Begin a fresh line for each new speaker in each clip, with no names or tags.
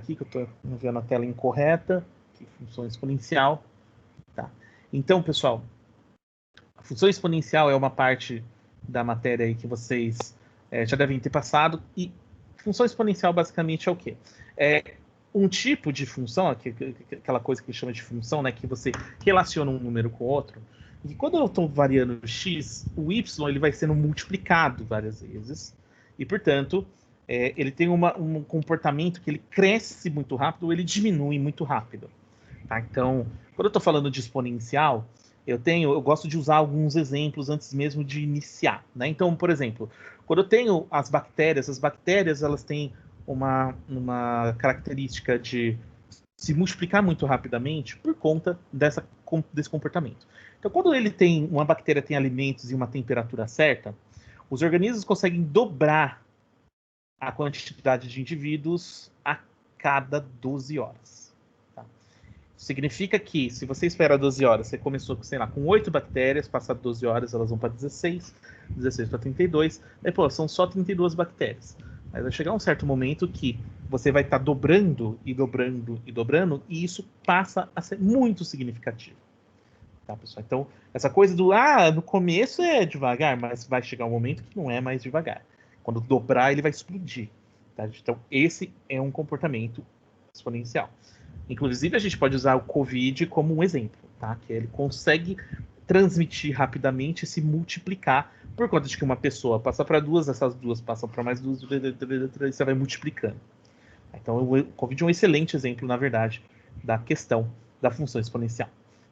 aqui, que eu estou vendo a tela incorreta, aqui, função exponencial. Tá. Então, pessoal, a função exponencial é uma parte da matéria aí que vocês já devem ter passado, e função exponencial basicamente é o quê? É um tipo de função, aquela coisa que chama de função, né, que você relaciona um número com o outro, e quando eu estou variando o x, o y ele vai sendo multiplicado várias vezes, e, portanto, ele tem um comportamento que ele cresce muito rápido ou ele diminui muito rápido. Tá? Então, quando eu estou falando de exponencial, eu gosto de usar alguns exemplos antes mesmo de iniciar. Né? Então, por exemplo, quando eu tenho as bactérias elas têm uma característica de se multiplicar muito rapidamente por conta desse comportamento. Então, quando uma bactéria tem alimentos e uma temperatura certa, os organismos conseguem dobrar a quantidade de indivíduos a cada 12 horas. Tá? Significa que, se você espera 12 horas, você começou, sei lá, com 8 bactérias, passado 12 horas elas vão para 16, 16 para 32, aí, pô, são só 32 bactérias. Mas vai chegar um certo momento que você vai estar dobrando e dobrando e dobrando, e isso passa a ser muito significativo. Tá, pessoal? Então, essa coisa no começo é devagar, mas vai chegar um momento que não é mais devagar. Quando dobrar, ele vai explodir. Tá? Então, esse é um comportamento exponencial. Inclusive, a gente pode usar o COVID como um exemplo, tá? Que ele consegue transmitir rapidamente e se multiplicar por conta de que uma pessoa passa para duas, essas duas passam para mais duas, e você vai multiplicando. Então, o COVID é um excelente exemplo, na verdade, da questão da função exponencial,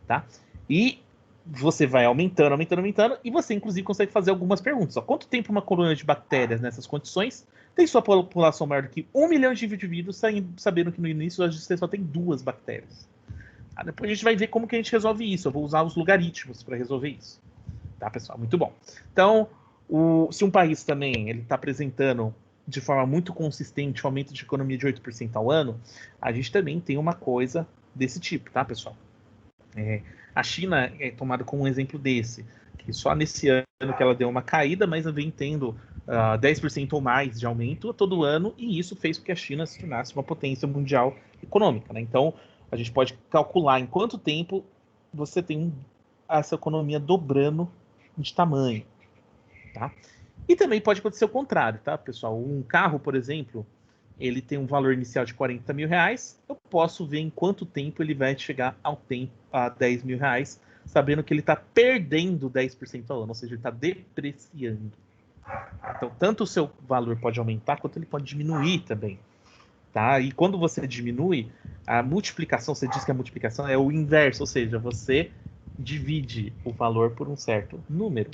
tá? E você vai aumentando, e você, inclusive, consegue fazer algumas perguntas. Ó, quanto tempo uma colônia de bactérias nessas condições tem sua população maior do que 1 milhão de indivíduos, sabendo que no início você só tem 2 bactérias? Tá? Depois a gente vai ver como que a gente resolve isso. Eu vou usar os logaritmos para resolver isso. Tá, pessoal? Muito bom. Então, se um país também está apresentando de forma muito consistente um aumento de economia de 8% ao ano, a gente também tem uma coisa desse tipo, tá, pessoal? A China é tomada como um exemplo desse, que só nesse ano que ela deu uma caída, mas vem tendo 10% ou mais de aumento todo ano, e isso fez com que a China se tornasse uma potência mundial econômica. Né? Então, a gente pode calcular em quanto tempo você tem essa economia dobrando de tamanho. Tá? E também pode acontecer o contrário, tá, pessoal? Um carro, por exemplo, ele tem um valor inicial de 40 mil reais, eu posso ver em quanto tempo ele vai chegar a 10 mil reais, sabendo que ele está perdendo 10% ao ano, ou seja, ele está depreciando. Então, tanto o seu valor pode aumentar, quanto ele pode diminuir também. Tá? E quando você diminui, a multiplicação, você diz que a multiplicação é o inverso, ou seja, você divide o valor por um certo número.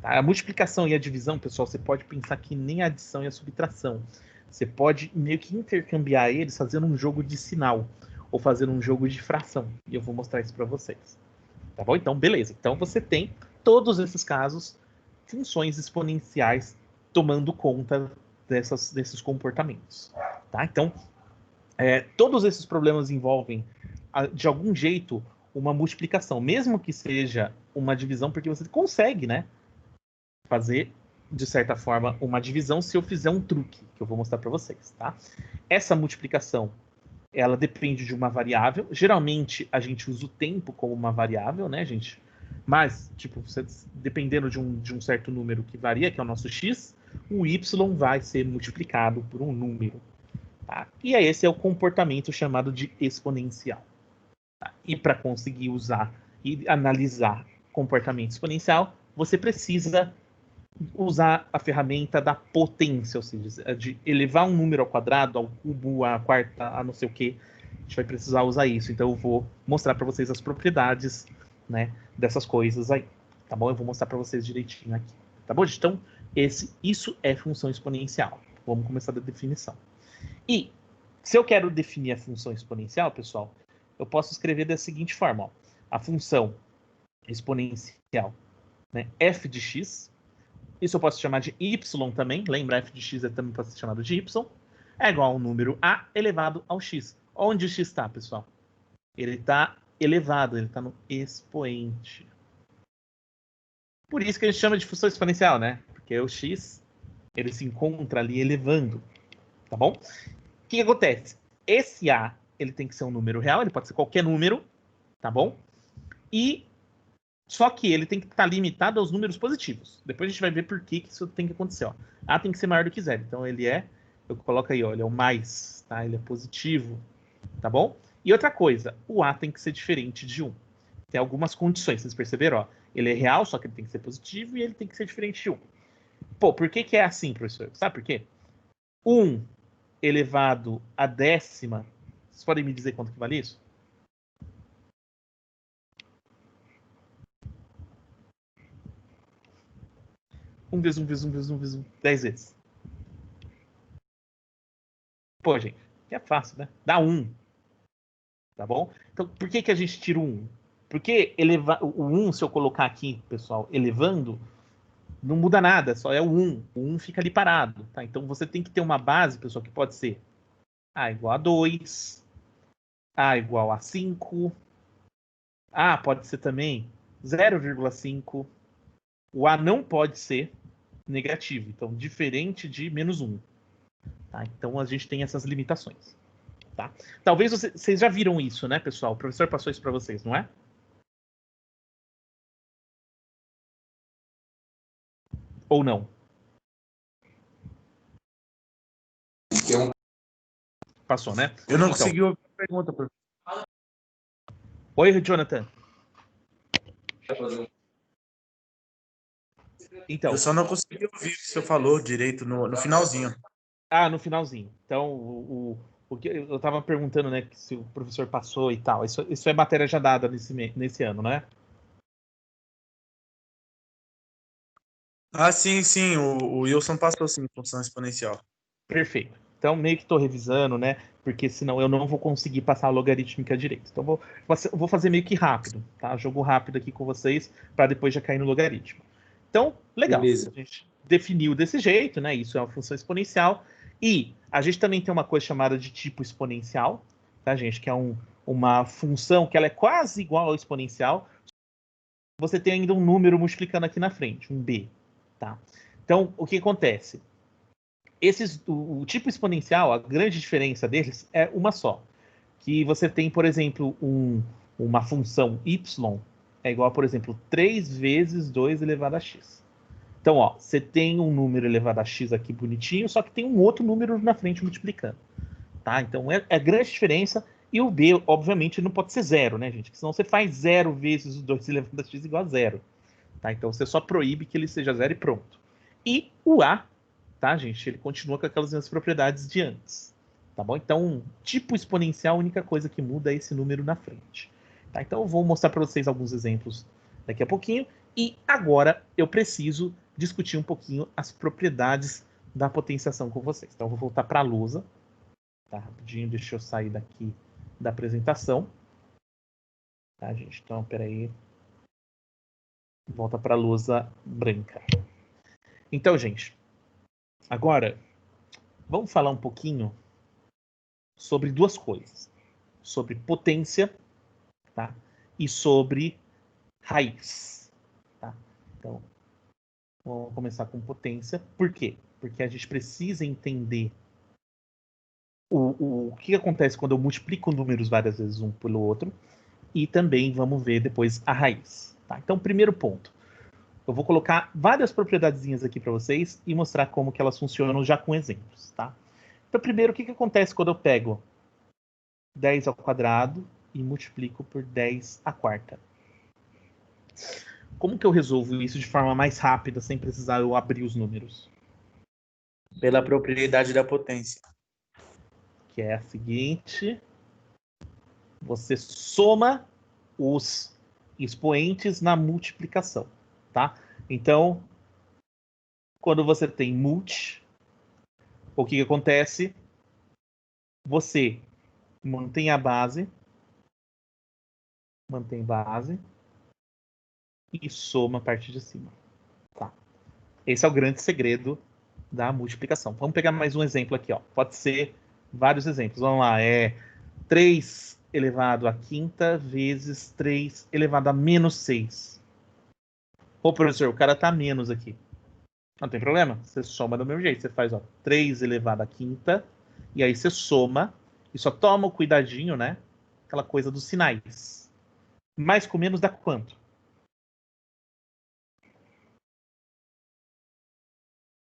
Tá? A multiplicação e a divisão, pessoal, você pode pensar que nem a adição e a subtração. Você pode meio que intercambiar eles fazendo um jogo de sinal ou fazendo um jogo de fração. E eu vou mostrar isso para vocês. Tá bom? Então, beleza. Então, você tem todos esses casos, funções exponenciais tomando conta desses comportamentos. Tá? Então, todos esses problemas envolvem, de algum jeito, uma multiplicação, mesmo que seja uma divisão, porque você consegue, né, fazer, de certa forma, uma divisão se eu fizer um truque, que eu vou mostrar para vocês. Tá? Essa multiplicação, ela depende de uma variável. Geralmente, a gente usa o tempo como uma variável, né, gente? Mas, tipo, dependendo de um certo número que varia, que é o nosso x, o y vai ser multiplicado por um número. Tá? E aí, esse é o comportamento chamado de exponencial. Tá? E para conseguir usar e analisar comportamento exponencial, você precisa usar a ferramenta da potência, ou seja, de elevar um número ao quadrado, ao cubo, à quarta, a não sei o que. A gente vai precisar usar isso. Então eu vou mostrar para vocês as propriedades, né, dessas coisas aí. Tá bom? Eu vou mostrar para vocês direitinho aqui. Tá bom? Então, isso é função exponencial. Vamos começar da definição. E se eu quero definir a função exponencial, pessoal, eu posso escrever da seguinte forma. Ó. A função exponencial, né, f de x, isso eu posso chamar de y também. Lembra, f de x também pode ser chamado de y. É igual ao número a elevado ao x. Onde o x está, pessoal? Ele está elevado, ele está no expoente. Por isso que a gente chama de função exponencial, né? Porque o x, ele se encontra ali elevando. Tá bom? O que acontece? esse A, ele tem que ser um número real, ele pode ser qualquer número, tá bom? E só que ele tem que estar limitado aos números positivos. Depois a gente vai ver por que isso tem que acontecer, ó. A tem que ser maior do que zero. Então ele é, eu coloco aí, ó, ele é o mais, tá? Ele é positivo, tá bom? E outra coisa, o A tem que ser diferente de 1. Tem algumas condições, vocês perceberam, ó. Ele é real, só que ele tem que ser positivo e ele tem que ser diferente de 1. Pô, por que que é assim, professor? Sabe por quê? 1 elevado à décima, vocês podem me dizer quanto que vale isso? Um vezes 10 vezes. Pô, gente, que é fácil, né? Dá 1. Tá bom? Então, por que que a gente tira o 1? Porque o 1, se eu colocar aqui, pessoal, elevando, não muda nada, só é o 1. O 1 fica ali parado, tá? Então, você tem que ter uma base, pessoal, que pode ser A igual a 2, A igual a 5, A pode ser também 0,5. O A não pode ser negativo, então, diferente de menos 1. Tá? Então, a gente tem essas limitações. Tá? Talvez vocês já viram isso, né, pessoal? O professor passou isso para vocês, não é? Ou não? Passou, né?
Eu não
Então,
consegui ouvir a pergunta, professor.
oi, Jonathan. Então,
Eu só não consegui ouvir o que o senhor falou direito no finalzinho.
no finalzinho. Então, o que eu estava perguntando, né, se o professor passou e tal. Isso é matéria já dada nesse ano, né?
Ah, sim, sim. O Wilson passou, sim, função exponencial.
Perfeito. Então, meio que estou revisando, né? Porque senão eu não vou conseguir passar a logarítmica direito. Então, vou fazer meio que rápido, tá? Jogo rápido aqui com vocês, para depois já cair no logaritmo. Então, legal.
Beleza.
A gente definiu desse jeito, né? Isso é uma função exponencial. E a gente também tem uma coisa chamada de tipo exponencial, tá, gente? Que é uma função que ela é quase igual ao exponencial. Você tem ainda um número multiplicando aqui na frente, um b, tá? Então, o que acontece? O tipo exponencial, a grande diferença deles é uma só. Que você tem, por exemplo, uma função y é igual a, por exemplo, 3 vezes 2 elevado a x. Então, ó, você tem um número elevado a x aqui bonitinho, só que tem um outro número na frente multiplicando. Tá? Então, é grande diferença. E o b, obviamente, não pode ser zero, né, gente? Porque senão você faz 0 vezes 2 elevado a x igual a zero. Tá? Então, você só proíbe que ele seja zero e pronto. E o a, tá, gente? Ele continua com aquelas mesmas propriedades de antes. Tá bom? Então, tipo exponencial, a única coisa que muda é esse número na frente. Tá? Então, eu vou mostrar para vocês alguns exemplos daqui a pouquinho. E agora eu preciso discutir um pouquinho as propriedades da potenciação com vocês. Então, eu vou voltar para a lousa. Tá? Rapidinho, deixa eu sair daqui da apresentação. Tá, gente? Então, peraí. Volta para a lousa branca. Então, gente, agora vamos falar um pouquinho sobre duas coisas. Sobre potência, tá? E sobre raiz, tá? Então, vamos começar com potência. Por quê? Porque a gente precisa entender o que acontece quando eu multiplico números várias vezes um pelo outro. E também vamos ver depois a raiz. Tá? Então, primeiro ponto. Eu vou colocar várias propriedadezinhas aqui para vocês e mostrar como que elas funcionam já com exemplos. Tá? Então, primeiro, o que acontece quando eu pego 10 ao quadrado e multiplico por 10 à quarta? Como que eu resolvo isso de forma mais rápida, sem precisar eu abrir os números?
Pela propriedade da potência.
Que é a seguinte: você soma os expoentes na multiplicação, tá? Então, quando você tem multi, o que acontece? Você mantém a base, e soma a parte de cima, tá? Esse é o grande segredo da multiplicação. Vamos pegar mais um exemplo aqui, ó. Pode ser vários exemplos. Vamos lá, 3 elevado à quinta vezes 3 elevado a menos 6. Ô, professor, o cara tá menos aqui. Não tem problema, você soma do mesmo jeito. Você faz, ó, 3 elevado à quinta, e aí você soma E só toma o cuidadinho, né? Aquela coisa dos sinais. Mais com menos dá quanto?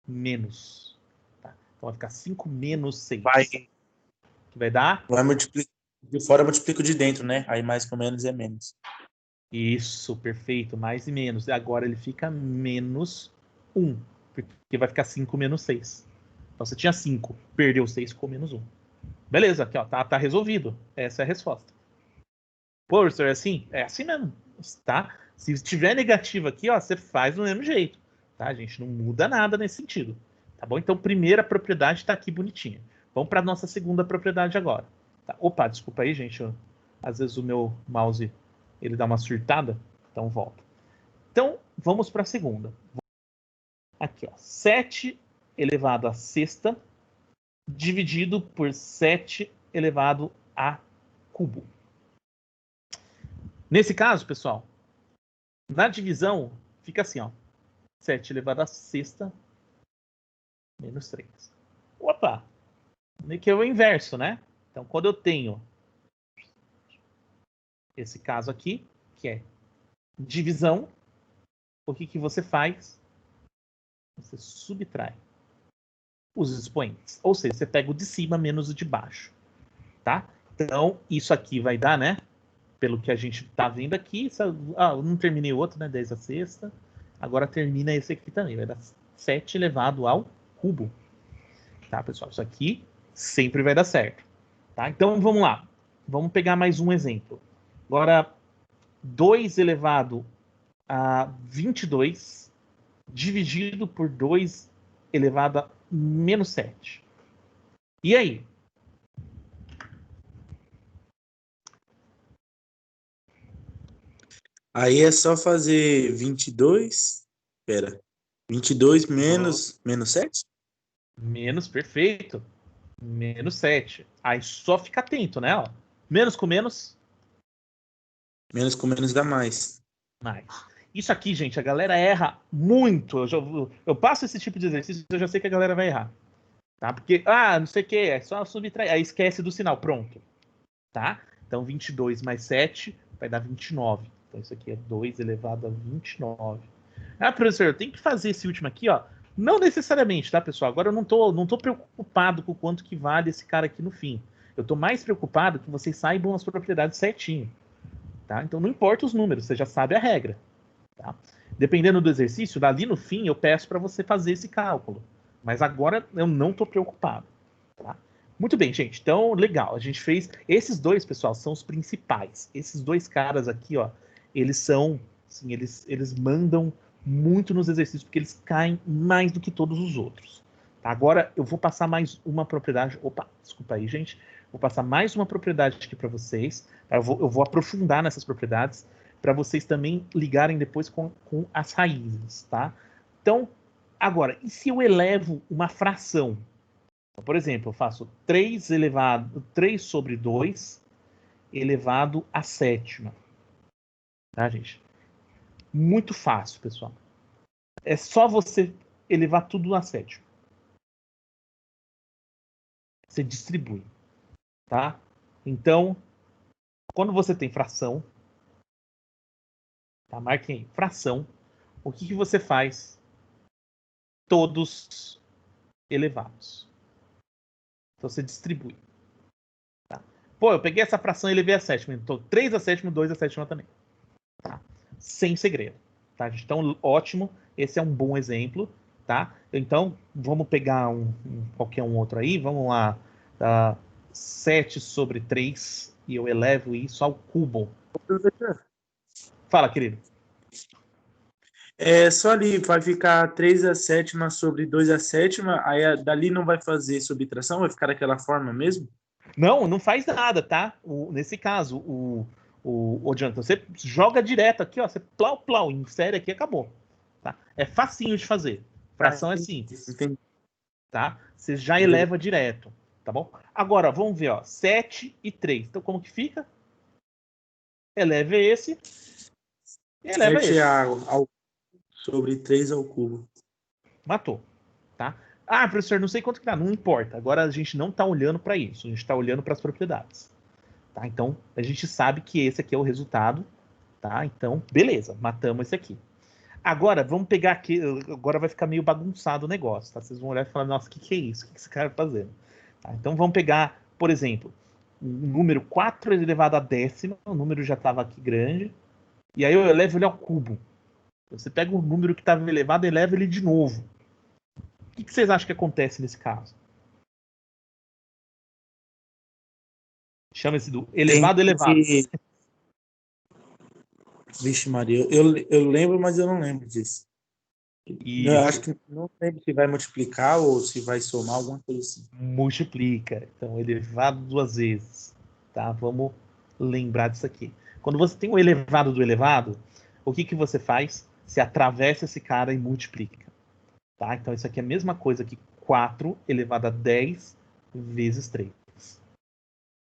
Menos. Tá? Então vai ficar 5 menos 6. Que vai dar?
Vai multiplicar. De fora eu multiplico de dentro, né? Aí mais com menos é menos.
Isso, perfeito. Mais e menos. E agora ele fica menos 1. Porque vai ficar 5 menos 6. Então você tinha 5, perdeu 6, ficou menos 1. Beleza, aqui ó, tá resolvido. Essa é a resposta. Pô, professor, é assim? É assim mesmo, tá? Se tiver negativo aqui, ó, você faz do mesmo jeito, tá? A gente não muda nada nesse sentido, tá bom? Então, primeira propriedade tá aqui bonitinha. Vamos para nossa segunda propriedade agora. Tá? Opa, desculpa aí, gente. Às vezes o meu mouse, ele dá uma surtada, então volta. Então, vamos para a segunda. Aqui, ó, 7 elevado a sexta dividido por 7 elevado a cubo. Nesse caso, pessoal, na divisão fica assim, ó. 7 elevado a sexta menos 3. Opa! Que é o inverso, né? Então, quando eu tenho esse caso aqui, que é divisão, o que você faz? Você subtrai os expoentes. Ou seja, você pega o de cima menos o de baixo. Tá? Então, isso aqui vai dar, né? Pelo que a gente está vendo aqui. Eu não terminei o outro, né? 10 a sexta. Agora termina esse aqui também. Vai dar 7 elevado ao cubo. Tá, pessoal? Isso aqui sempre vai dar certo. Tá? Então, vamos lá. Vamos pegar mais um exemplo. Agora, 2 elevado a 22 dividido por 2 elevado a menos 7. E aí?
Aí é só fazer 22. Espera. 22 menos 7?
Menos, perfeito. Menos 7. Aí só fica atento, né? Ó. Menos com menos,
Menos com menos dá mais.
mais. Isso aqui, gente, a galera erra muito. Eu passo esse tipo de exercício, eu já sei que a galera vai errar. Tá? Porque, não sei o que, é só subtrair. Aí esquece do sinal, pronto. Tá? Então, 22 mais 7 vai dar 29. Então, isso aqui é 2 elevado a 29. Ah, professor, eu tenho que fazer esse último aqui, ó. Não necessariamente, tá, pessoal? Agora eu não tô preocupado com o quanto que vale esse cara aqui no fim. Eu tô mais preocupado que vocês saibam as propriedades certinho. Tá? Então não importa os números, você já sabe a regra. Tá? Dependendo do exercício, dali no fim eu peço para você fazer esse cálculo. Mas agora eu não estou preocupado. Tá? Muito bem, gente. Então, legal. A gente fez. Esses dois, pessoal, são os principais. Esses dois caras aqui, ó, eles são. Assim, eles mandam muito nos exercícios, porque eles caem mais do que todos os outros. Tá? Agora eu vou passar mais uma propriedade. Opa, desculpa aí, gente. Vou passar mais uma propriedade aqui para vocês. Tá? Eu vou aprofundar nessas propriedades para vocês também ligarem depois com as raízes, tá? Então, agora, e se eu elevo uma fração? Então, por exemplo, eu faço 3 sobre 2 elevado à sétima. Tá, gente? Muito fácil, pessoal. É só você elevar tudo à sétima. Você distribui, tá? Então, quando você tem fração, tá? Marquem aí, fração. O que você faz? Todos elevados. Então você distribui. Tá? Pô, eu peguei essa fração e elevei a sétima. Então 3 a sétima, 2 a sétima também. Tá? Sem segredo. Tá? Então, ótimo. Esse é um bom exemplo. Tá? Então, vamos pegar qualquer um outro aí. Vamos lá. 7 sobre 3. E eu elevo isso ao cubo. Fala, querido.
É só ali, vai ficar 3 a sétima sobre 2 a sétima, aí dali não vai fazer subtração, vai ficar daquela forma mesmo?
Não faz nada, tá? Nesse caso, o Jonathan, você joga direto aqui, ó. Você plau, insere aqui e acabou. Tá? É facinho de fazer. Fração é simples.
Entendi.
Tá? Você já eleva direto. Tá bom? Agora, vamos ver, ó. 7 e 3. Então, como que fica? Eleva esse e eleva
7
esse.
sobre 3 ao cubo.
Matou. Tá? Ah, professor, não sei quanto que dá. Não importa. Agora a gente não está olhando para isso. A gente está olhando para as propriedades. Tá? Então, a gente sabe que esse aqui é o resultado. Tá? Então, beleza. Matamos esse aqui. Agora, vamos pegar aqui. Agora vai ficar meio bagunçado o negócio. Tá? Vocês vão olhar e falar, nossa, o que é isso? O que esse cara está fazendo? Tá? Então, vamos pegar, por exemplo, o número 4 elevado à décima. O número já estava aqui grande. E aí eu elevo ele ao cubo. Você pega o número que estava elevado e eleva ele de novo. O que vocês acham que acontece nesse caso? Chama-se do elevado elevado.
Vixe, Maria, eu lembro, mas eu não lembro disso. Eu acho
Isso.
que não lembro se vai multiplicar ou se vai somar, alguma coisa assim.
Multiplica. Então, elevado 2 vezes. Tá? Vamos lembrar disso aqui. Quando você tem o elevado do elevado, o que você faz? Você atravessa esse cara e multiplica. Tá? Então, isso aqui é a mesma coisa que 4 elevado a 10 vezes 3.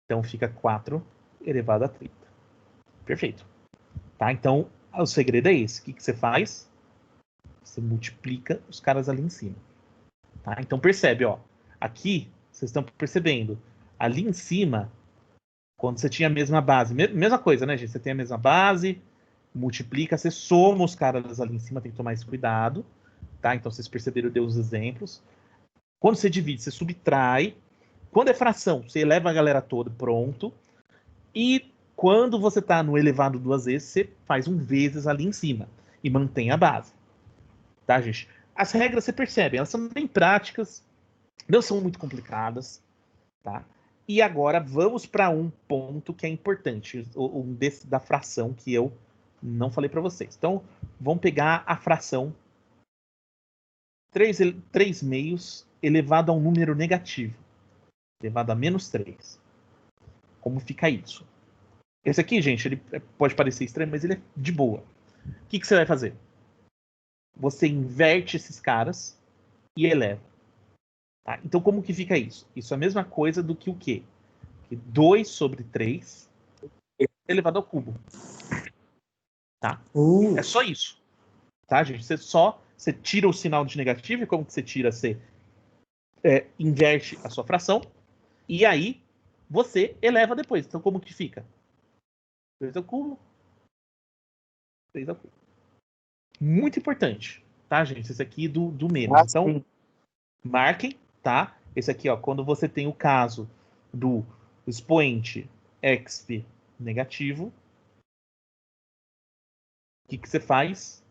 Então, fica 4 elevado a 30. Perfeito. Tá? Então, o segredo é esse. O que você faz? Você multiplica os caras ali em cima. Tá? Então, percebe, ó. Aqui, vocês estão percebendo. Ali em cima, quando você tinha a mesma base, mesma coisa, né, gente? Você tem a mesma base, multiplica, você soma os caras ali em cima, tem que tomar esse cuidado. Tá? Então, vocês perceberam, eu dei os exemplos. Quando você divide, você subtrai. Quando é fração, você eleva a galera toda, pronto. E quando você está no elevado 2 vezes, você faz um vezes ali em cima e mantém a base. Tá, gente? As regras você percebe, elas são bem práticas, não são muito complicadas, tá? E agora vamos para um ponto que é importante, da fração que eu não falei para vocês. Então, vamos pegar a fração 3 meios elevado a um número negativo, elevado a menos 3. Como fica isso? Esse aqui, gente, ele pode parecer estranho, mas ele é de boa. O que você vai fazer? Você inverte esses caras e eleva. Tá? Então, como que fica isso? Isso é a mesma coisa do que o quê? Que 2 sobre 3 elevado ao cubo. Tá? É só isso. Tá, gente? Você tira o sinal de negativo, e como que você tira? Você inverte a sua fração, e aí você eleva depois. Então, como que fica? 2 ao cubo. 3 ao cubo. Muito importante, tá, gente? Esse aqui do menos. Então, marquem, tá? Esse aqui, ó, quando você tem o caso do expoente exp negativo, o que você faz?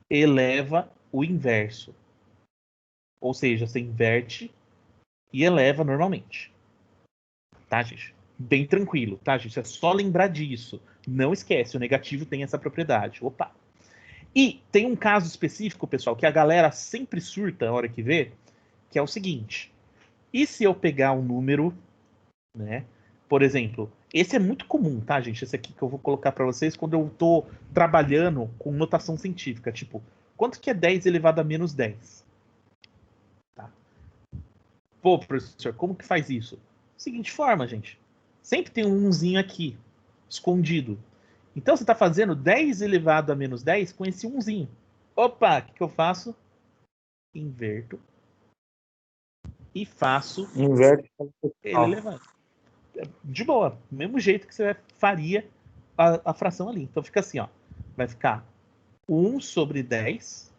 Eleva o inverso. Ou seja, você inverte e eleva normalmente. Tá, gente? Bem tranquilo, tá, gente? É só lembrar disso. Não esquece, o negativo tem essa propriedade. Opa! E tem um caso específico, pessoal, que a galera sempre surta na hora que vê, que é o seguinte. E se eu pegar um número, né? Por exemplo, esse é muito comum, tá, gente? Esse aqui que eu vou colocar para vocês quando eu estou trabalhando com notação científica. Tipo, quanto que é 10 elevado a menos 10? Tá. Pô, professor, como que faz isso? Seguinte forma, gente. Sempre tem um umzinho aqui, escondido. Então, você está fazendo 10 elevado a menos 10 com esse umzinho. Opa, o que eu faço? Inverto. E faço ele elevado. De boa, mesmo jeito que você faria a fração ali. Então fica assim, ó. Vai ficar 1 sobre 10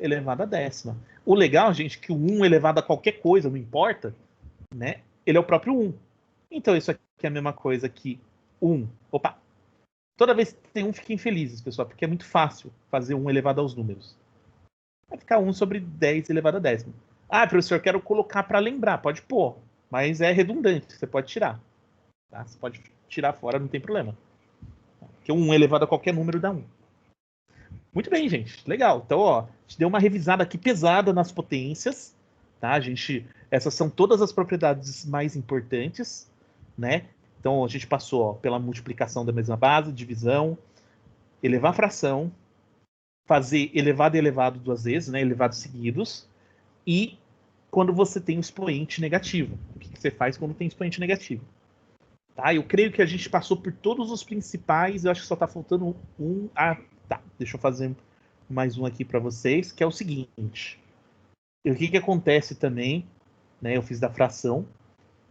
elevado a décima. O legal, gente, é que o 1 elevado a qualquer coisa, não importa, né? Ele é o próprio 1. Então isso aqui é a mesma coisa que 1. Opa! Toda vez que tem 1, fiquem felizes, pessoal, porque é muito fácil fazer 1 elevado aos números. Vai ficar 1 sobre 10 elevado a décima. Ah, professor, eu quero colocar para lembrar. Pode pôr, mas é redundante, você pode tirar. Tá? Você pode tirar fora, não tem problema. Porque 1 elevado a qualquer número dá 1. Muito bem, gente. Legal. Então, ó, a gente deu uma revisada aqui pesada nas potências. Tá? Essas são todas as propriedades mais importantes, né? Então, a gente passou ó, pela multiplicação da mesma base, divisão, elevar a fração, fazer elevado e elevado 2 vezes, né? Elevados seguidos. E quando você tem um expoente negativo. O que você faz quando tem expoente negativo? Tá? Eu creio que a gente passou por todos os principais. Eu acho que só está faltando um. Ah, tá. Deixa eu fazer mais um aqui para vocês, que é o seguinte. E o que acontece também, né? Eu fiz da fração,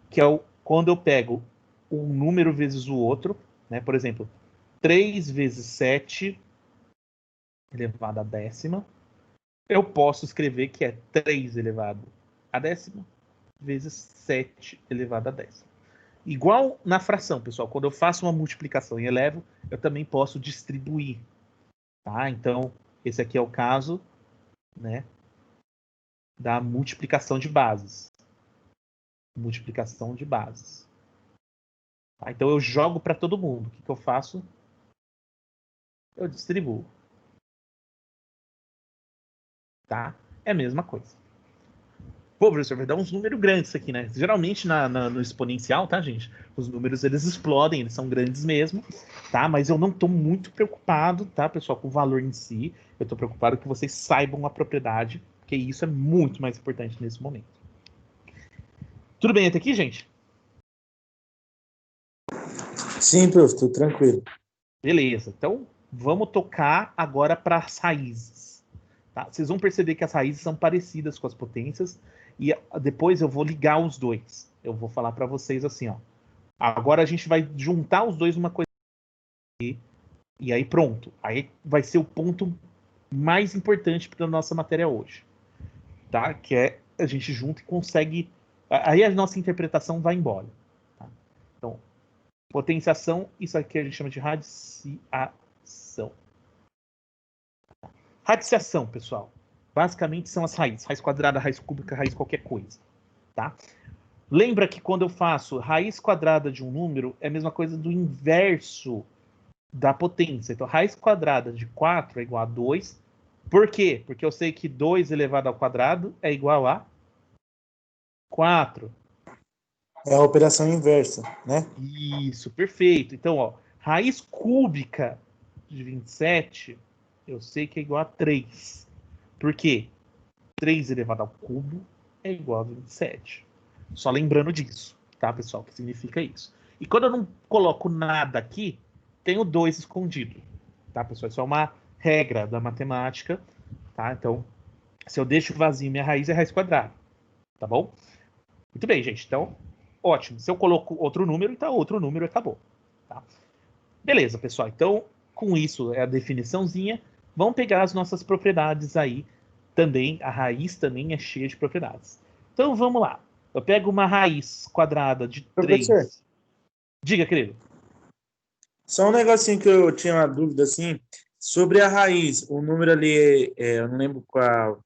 que é quando eu pego um número vezes o outro, né? Por exemplo, 3 vezes 7 elevado à décima, eu posso escrever que é 3 elevado à décima vezes 7 elevado à décima. Igual na fração, pessoal, quando eu faço uma multiplicação e elevo, eu também posso distribuir. Tá? Então, esse aqui é o caso, né, da multiplicação de bases. Multiplicação de bases. Tá? Então, eu jogo para todo mundo. O que eu faço? Eu distribuo. Tá? É a mesma coisa. Pô, professor, vai dar uns números grandes aqui, né? Geralmente no exponencial, tá, gente? Os números, eles explodem, eles são grandes mesmo, tá? Mas eu não tô muito preocupado, tá, pessoal, com o valor em si. Eu tô preocupado que vocês saibam a propriedade, porque isso é muito mais importante nesse momento. Tudo bem até aqui, gente?
Sim, prof, tudo tranquilo.
Beleza. Então, vamos tocar agora para as raízes. Tá? Vocês vão perceber que as raízes são parecidas com as potências, e depois eu vou ligar os dois. Eu vou falar para vocês assim, ó. Agora a gente vai juntar os dois numa coisa e aí pronto. Aí vai ser o ponto mais importante para a nossa matéria hoje, tá? Que é a gente junta e consegue. Aí a nossa interpretação vai embora. Tá? Então, potenciação, isso aqui a gente chama de radiciação. Radiciação, pessoal, basicamente são as raízes: raiz quadrada, raiz cúbica, raiz qualquer coisa, tá? Lembra que quando eu faço raiz quadrada de um número, é a mesma coisa do inverso da potência. Então, raiz quadrada de 4 é igual a 2. Por quê? Porque eu sei que 2 elevado ao quadrado é igual a 4.
É a operação inversa, né?
Isso, perfeito. Então, ó, raiz cúbica de 27, eu sei que é igual a 3. Por quê? 3 elevado ao cubo é igual a 27. Só lembrando disso, tá, pessoal? O que significa isso? E quando eu não coloco nada aqui, tenho 2 escondido, tá, pessoal? Isso é uma regra da matemática, tá? Então, se eu deixo vazio, minha raiz é raiz quadrada, tá bom? Muito bem, gente. Então, ótimo. Se eu coloco outro número, então outro número acabou, tá? Beleza, pessoal. Então, com isso, é a definiçãozinha. Vamos pegar as nossas propriedades aí. Também, a raiz também é cheia de propriedades. Então, vamos lá. Eu pego uma raiz quadrada de
Professor,
3. Diga, querido.
só um negocinho que eu tinha uma dúvida, assim, sobre a raiz. O número ali, eu não lembro qual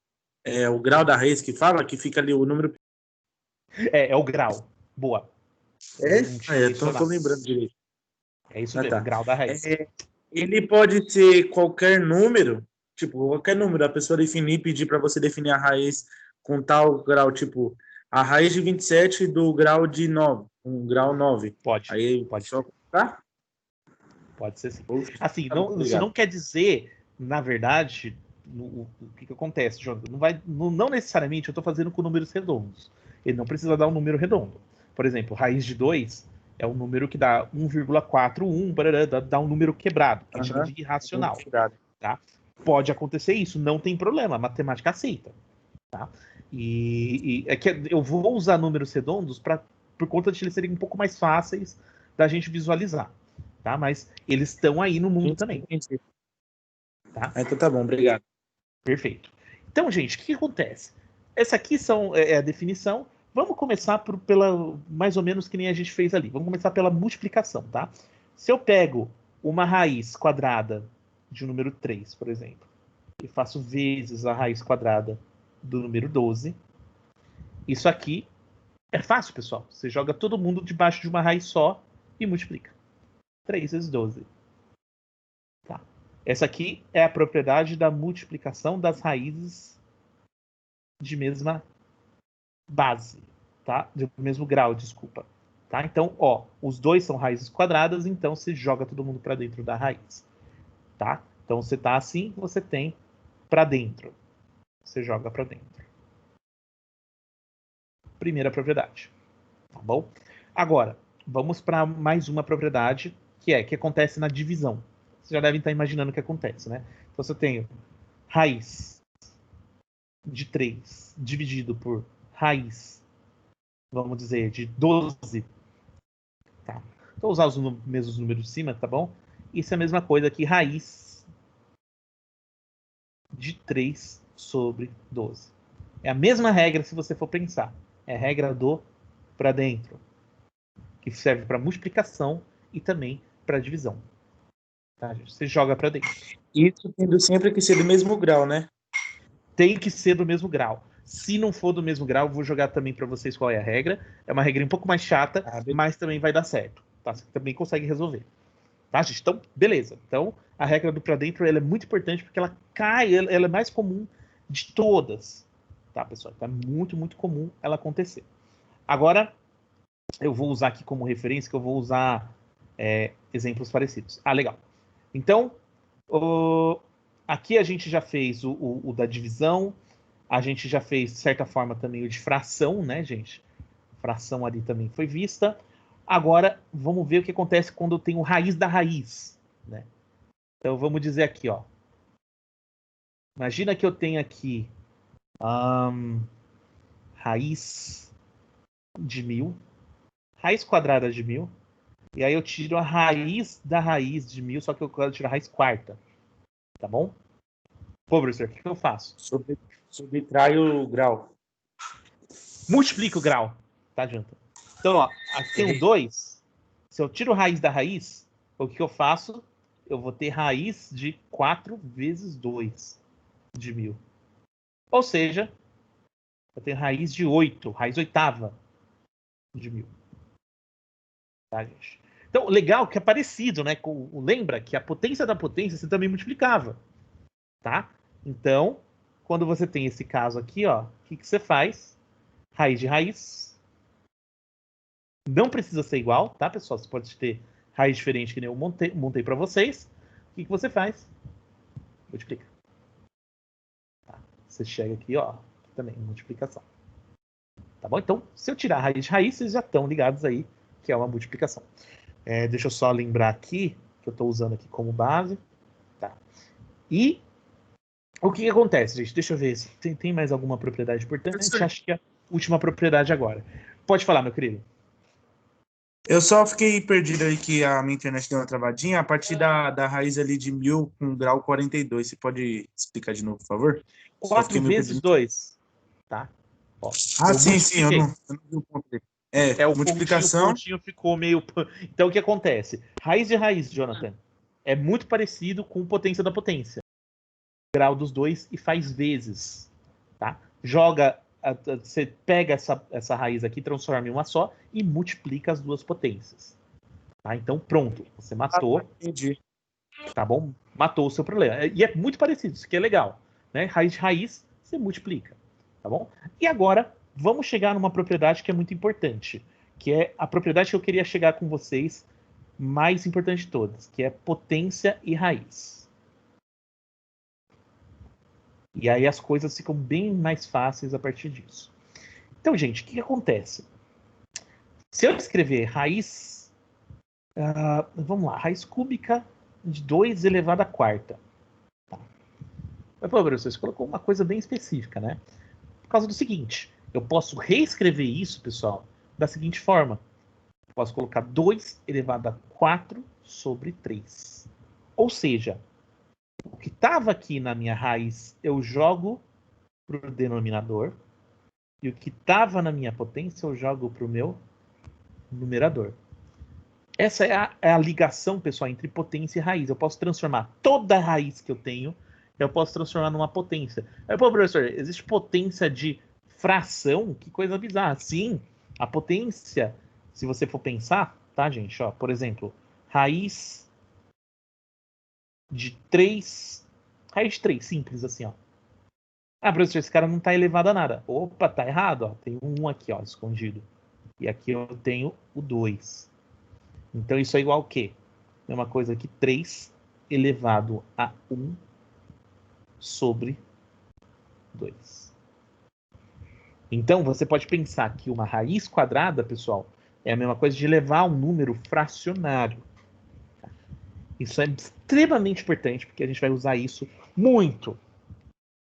é o grau da raiz que fala, que fica ali o número...
É o grau. Boa.
É?
Não tinha
Então tô
mencionado.
lembrando direito.
É isso
Ah,
mesmo,
tá.
grau da raiz.
Ele pode ser qualquer número, tipo, qualquer número. A pessoa definir, pedir para você definir a raiz com tal grau, tipo, a raiz de 27 do grau de 9, um grau 9.
Pode.
Aí,
Pode
só,
ser.
tá?
Pode ser sim.
Oxe,
Assim,
tá bom,
isso
obrigado.
não quer dizer, na verdade, o que acontece, João? Não necessariamente eu estou fazendo com números redondos. Ele não precisa dar um número redondo. Por exemplo, raiz de 2 é um número que dá 1,41, dá um número quebrado, que a gente chama de irracional.
Obrigado.
Tá? Pode acontecer isso, não tem problema, a matemática aceita. Tá? E é que eu vou usar números redondos por conta de eles serem um pouco mais fáceis da gente visualizar. Tá? Mas eles estão aí no mundo também.
Entendi.
Tá?
Então tá bom, obrigado.
Perfeito. Então, gente, o que acontece? Essa aqui é a definição. Vamos começar pela mais ou menos que nem a gente fez ali. Vamos começar pela multiplicação, tá? Se eu pego uma raiz quadrada de um número 3, por exemplo, e faço vezes a raiz quadrada do número 12, isso aqui é fácil, pessoal. Você joga todo mundo debaixo de uma raiz só e multiplica. 3 vezes 12. Tá. Essa aqui é a propriedade da multiplicação das raízes de mesma base, tá? De mesmo grau, desculpa. Tá? Então, ó, os dois são raízes quadradas, então você joga todo mundo para dentro da raiz. Tá? Então, você tá assim, você tem para dentro. Você joga para dentro. Primeira propriedade. Tá bom? Agora, vamos para mais uma propriedade, que acontece na divisão. Vocês já devem estar imaginando o que acontece, né? Então, se eu tenho raiz de 3 dividido por raiz, vamos dizer, de 12. Tá? Então, usar os mesmos números de cima, tá bom? Isso é a mesma coisa que raiz de 3 sobre 12. É a mesma regra se você for pensar. É a regra do para dentro, que serve para multiplicação e também para divisão. Tá, gente? Você joga para dentro.
Isso tendo sempre que ser do mesmo grau, né?
Tem que ser do mesmo grau. Se não for do mesmo grau, eu vou jogar também para vocês qual é a regra. É uma regra um pouco mais chata, mas também vai dar certo. Tá? Você também consegue resolver. Tá, gente? Então, beleza. Então, a regra do para dentro ela é muito importante porque ela cai, ela é mais comum de todas. Tá, pessoal? Então, é muito, muito comum ela acontecer. Agora, eu vou usar aqui como referência, que eu vou usar exemplos parecidos. Ah, legal. Então, aqui a gente já fez o da divisão, a gente já fez, de certa forma, também o de fração, né, gente? Fração ali também foi vista. Agora, vamos ver o que acontece quando eu tenho raiz da raiz, né? Então, vamos dizer aqui, ó. Imagina que eu tenho aqui raiz de 1000, raiz quadrada de 1000, e aí eu tiro a raiz da raiz de 1000, só que eu quero tirar a raiz quarta, tá bom? Pô, professor, o que eu faço?
Subtrai o grau.
Multiplica o grau, tá, adianta? Então, ó, aqui tem o 2. Se eu tiro a raiz da raiz, o que eu faço? Eu vou ter raiz de 4 vezes 2 de 1000. Ou seja, eu tenho raiz de 8, raiz oitava de 1000. Tá, gente? Então, legal que é parecido, né? Lembra que a potência da potência você também multiplicava, tá? Então, quando você tem esse caso aqui, ó, o que você faz? Raiz de raiz. Não precisa ser igual, tá, pessoal? Você pode ter raiz diferente que nem eu montei para vocês. O que você faz? Multiplica. Tá? Você chega aqui, ó, aqui também, multiplicação. Tá bom? Então, se eu tirar a raiz de raiz, vocês já estão ligados aí que é uma multiplicação. Deixa eu só lembrar aqui, que eu estou usando aqui como base. Tá. E o que acontece, gente? Deixa eu ver se tem mais alguma propriedade importante. Acho que é a última propriedade agora. Pode falar, meu querido.
Eu só fiquei perdido aí que a minha internet deu uma travadinha a partir da raiz ali de 1000 com grau 42. Você pode explicar de novo, por favor?
4 vezes 2. Tá? Ó,
sim, eu não vi o ponto dele.
O
Multiplicação.
pontinho ficou meio... Então, o que acontece? Raiz de raiz, Jonathan, é muito parecido com potência da potência. Grau dos dois e faz vezes. Tá? Você pega essa raiz aqui, transforma em uma só e multiplica as duas potências. Tá? Então, pronto. Você matou.
Entendi.
Tá bom? Matou o seu problema. E é muito parecido, isso que é legal. Né? Raiz de raiz, você multiplica. Tá bom? E agora, vamos chegar numa propriedade que é muito importante. Que é a propriedade que eu queria chegar com vocês, mais importante de todas, que é potência e raiz. E aí as coisas ficam bem mais fáceis a partir disso. Então, gente, o que acontece? Se eu escrever raiz... vamos lá, raiz cúbica de 2 elevado à quarta. Tá. Mas, pô, professor, você colocou uma coisa bem específica, né? Por causa do seguinte, eu posso reescrever isso, pessoal, da seguinte forma. Eu posso colocar 2 elevado a 4 sobre 3. Ou seja, o que estava aqui na minha raiz, eu jogo para o denominador. E o que estava na minha potência, eu jogo para o meu numerador. Essa é a ligação, pessoal, entre potência e raiz. Eu posso transformar toda a raiz que eu tenho, eu posso transformar numa potência. Aí, pô, professor, existe potência de fração? Que coisa bizarra. Sim, a potência, se você for pensar, tá, gente? Ó, por exemplo, raiz de 3... Raiz de 3, simples assim, ó. Ah, professor, esse cara não está elevado a nada. Opa, tá errado, ó. Tem um aqui, ó, escondido. E aqui eu tenho o 2. Então isso é igual a quê? É uma coisa que 3 elevado a 1 sobre 2. Então você pode pensar que uma raiz quadrada, pessoal, é a mesma coisa de elevar um número fracionário. Isso é extremamente importante, porque a gente vai usar isso muito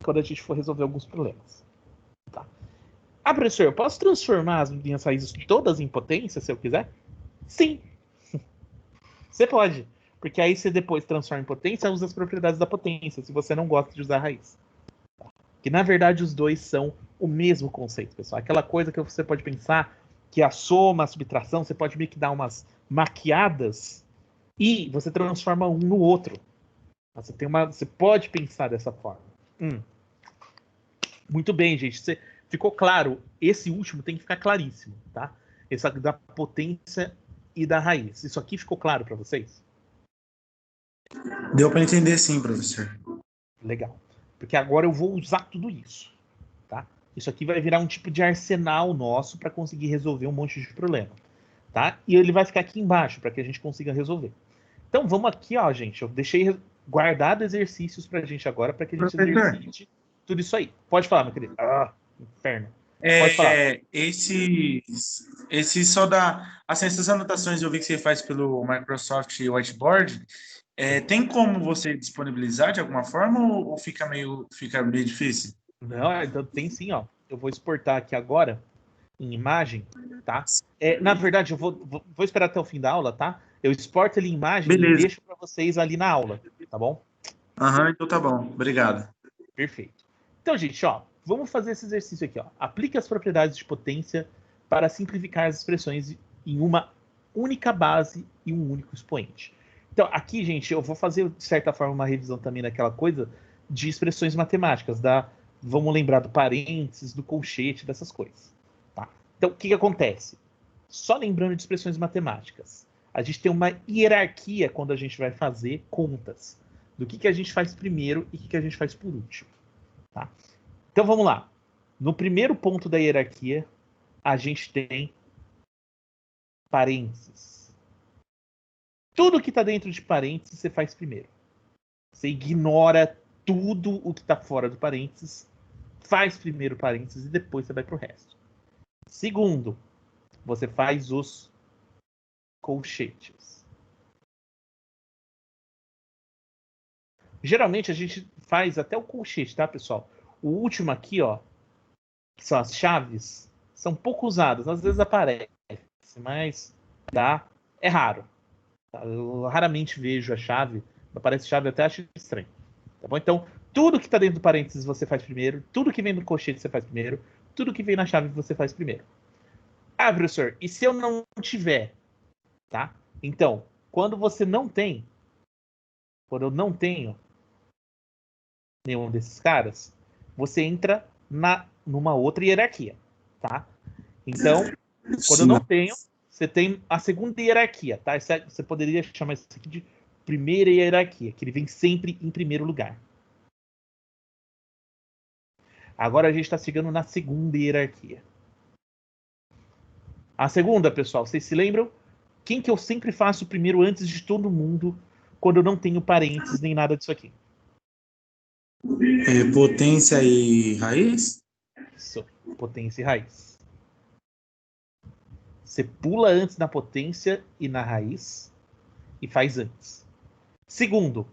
quando a gente for resolver alguns problemas. Tá? Ah, professor, eu posso transformar as minhas raízes todas em potência, se eu quiser? Sim. Você pode. Porque aí você depois transforma em potência e usa as propriedades da potência, se você não gosta de usar a raiz. Que na verdade os dois são o mesmo conceito, pessoal. Aquela coisa que você pode pensar que a soma, a subtração, você pode meio que dar umas maquiadas e você transforma um no outro. Você pode pensar dessa forma. Muito bem, gente. Ficou claro? Esse último tem que ficar claríssimo, tá? Essa da potência e da raiz. Isso aqui ficou claro para vocês?
Deu para entender sim, professor.
Legal. Porque agora eu vou usar tudo isso, tá? Isso aqui vai virar um tipo de arsenal nosso para conseguir resolver um monte de problema, tá? E ele vai ficar aqui embaixo para que a gente consiga resolver. Então vamos aqui, ó, gente. Eu deixei guardado exercícios para a gente agora para que a gente exercite tudo isso aí. Pode falar, meu querido. Inferno. Pode falar.
Esse só dá. Assim, essas anotações eu vi que você faz pelo Microsoft Whiteboard. Tem como você disponibilizar de alguma forma ou fica meio difícil?
Não, então tem sim, ó. Eu vou exportar aqui agora em imagem, tá? Na verdade, eu vou esperar até o fim da aula, tá? Eu exporto ele em imagem
Beleza.
e deixo para vocês ali na aula, tá bom?
Então tá bom. Obrigado.
Perfeito. Então, gente, ó, vamos fazer esse exercício aqui, ó. Aplique as propriedades de potência para simplificar as expressões em uma única base e um único expoente. Então, aqui, gente, eu vou fazer, de certa forma, uma revisão também daquela coisa de expressões matemáticas, vamos lembrar do parênteses, do colchete, dessas coisas. Tá? Então, o que acontece? Só lembrando de expressões matemáticas, a gente tem uma hierarquia quando a gente vai fazer contas, do que a gente faz primeiro e o que a gente faz por último. Tá? Então, vamos lá. No primeiro ponto da hierarquia, a gente tem parênteses. Tudo que está dentro de parênteses, você faz primeiro. Você ignora tudo o que está fora do parênteses, faz primeiro parênteses e depois você vai para o resto. Segundo, você faz os colchetes. Geralmente a gente faz até o colchete, tá, pessoal? O último aqui, ó, que são as chaves, são pouco usadas. Às vezes aparece, mas tá, é raro. Tá? Eu raramente vejo a chave. Aparece chave, até acho estranho. Tá bom? Então, tudo que está dentro do parênteses você faz primeiro. Tudo que vem no colchete você faz primeiro. Tudo que vem na chave você faz primeiro. Ah, professor, e se eu não tiver? Tá? Então, quando você não tem, quando eu não tenho nenhum desses caras, você entra numa outra hierarquia, tá? Então, quando eu não tenho, você tem a segunda hierarquia, tá? Você poderia chamar isso aqui de primeira hierarquia, que ele vem sempre em primeiro lugar. Agora a gente está chegando na segunda hierarquia. A segunda, pessoal, vocês se lembram? Quem que eu sempre faço primeiro antes de todo mundo quando eu não tenho parênteses nem nada disso aqui?
Potência e raiz?
Isso, potência e raiz. Você pula antes na potência e na raiz e faz antes. Segundo.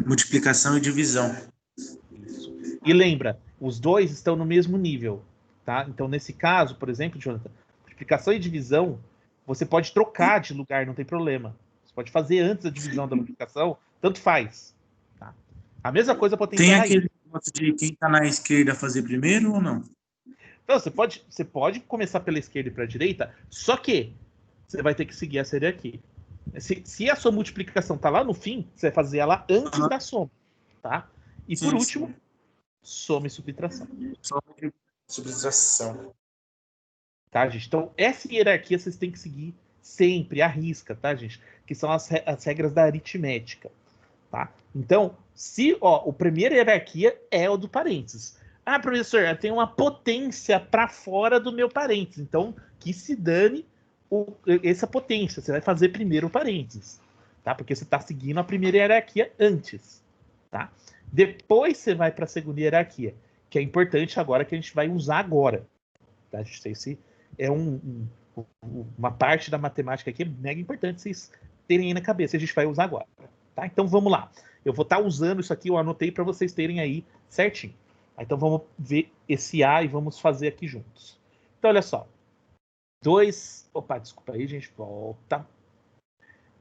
Multiplicação e divisão.
Isso. E lembra, os dois estão no mesmo nível, tá? Então, nesse caso, por exemplo, Jonathan, multiplicação e divisão, você pode trocar de lugar, não tem problema. Você pode fazer antes da divisão da multiplicação, tanto faz. Tá? A mesma coisa potência
Tem
e raiz.
aquele negócio de quem está na esquerda fazer primeiro ou não?
Então, você pode começar pela esquerda e para a direita, só que você vai ter que seguir essa hierarquia. Se a sua multiplicação tá lá no fim, você vai fazer ela antes da soma, tá? E por último, soma e subtração.
Soma e subtração.
Tá, gente? Então, essa hierarquia vocês têm que seguir sempre, à risca, tá, gente? Que são as regras da aritmética, tá? Então, a primeira hierarquia é o do parênteses. Ah, professor, eu tenho uma potência para fora do meu parênteses. Então, que se dane essa potência. Você vai fazer primeiro o parênteses, tá? Porque você está seguindo a primeira hierarquia antes, tá? Depois você vai para a segunda hierarquia, que é importante agora, que a gente vai usar agora. Tá? Esse é uma parte da matemática aqui mega importante vocês terem aí na cabeça. A gente vai usar agora. Tá? Então vamos lá. Eu vou estar usando isso aqui, eu anotei para vocês terem aí certinho. Então vamos ver esse A e vamos fazer aqui juntos. Então olha só. 2... Opa, desculpa aí, gente. Volta.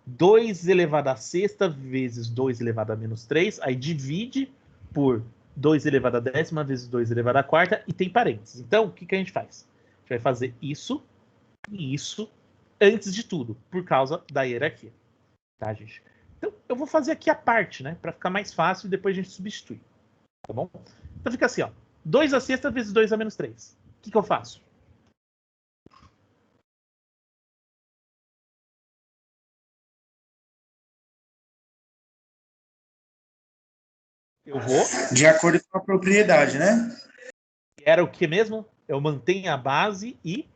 2 elevado a sexta vezes 2 elevado a menos 3. Aí divide por 2 elevado a décima vezes 2 elevado a quarta. E tem parênteses. Então, o que a gente faz? A gente vai fazer isso e isso antes de tudo, por causa da hierarquia. Tá, gente? Então, eu vou fazer aqui a parte, né? Para ficar mais fácil e depois a gente substitui. Tá bom? Então fica assim, ó. 2 a sexta vezes 2 a menos 3. O que eu faço? Eu vou...
De acordo com a propriedade, né?
Era o que mesmo? Eu mantenho a base e...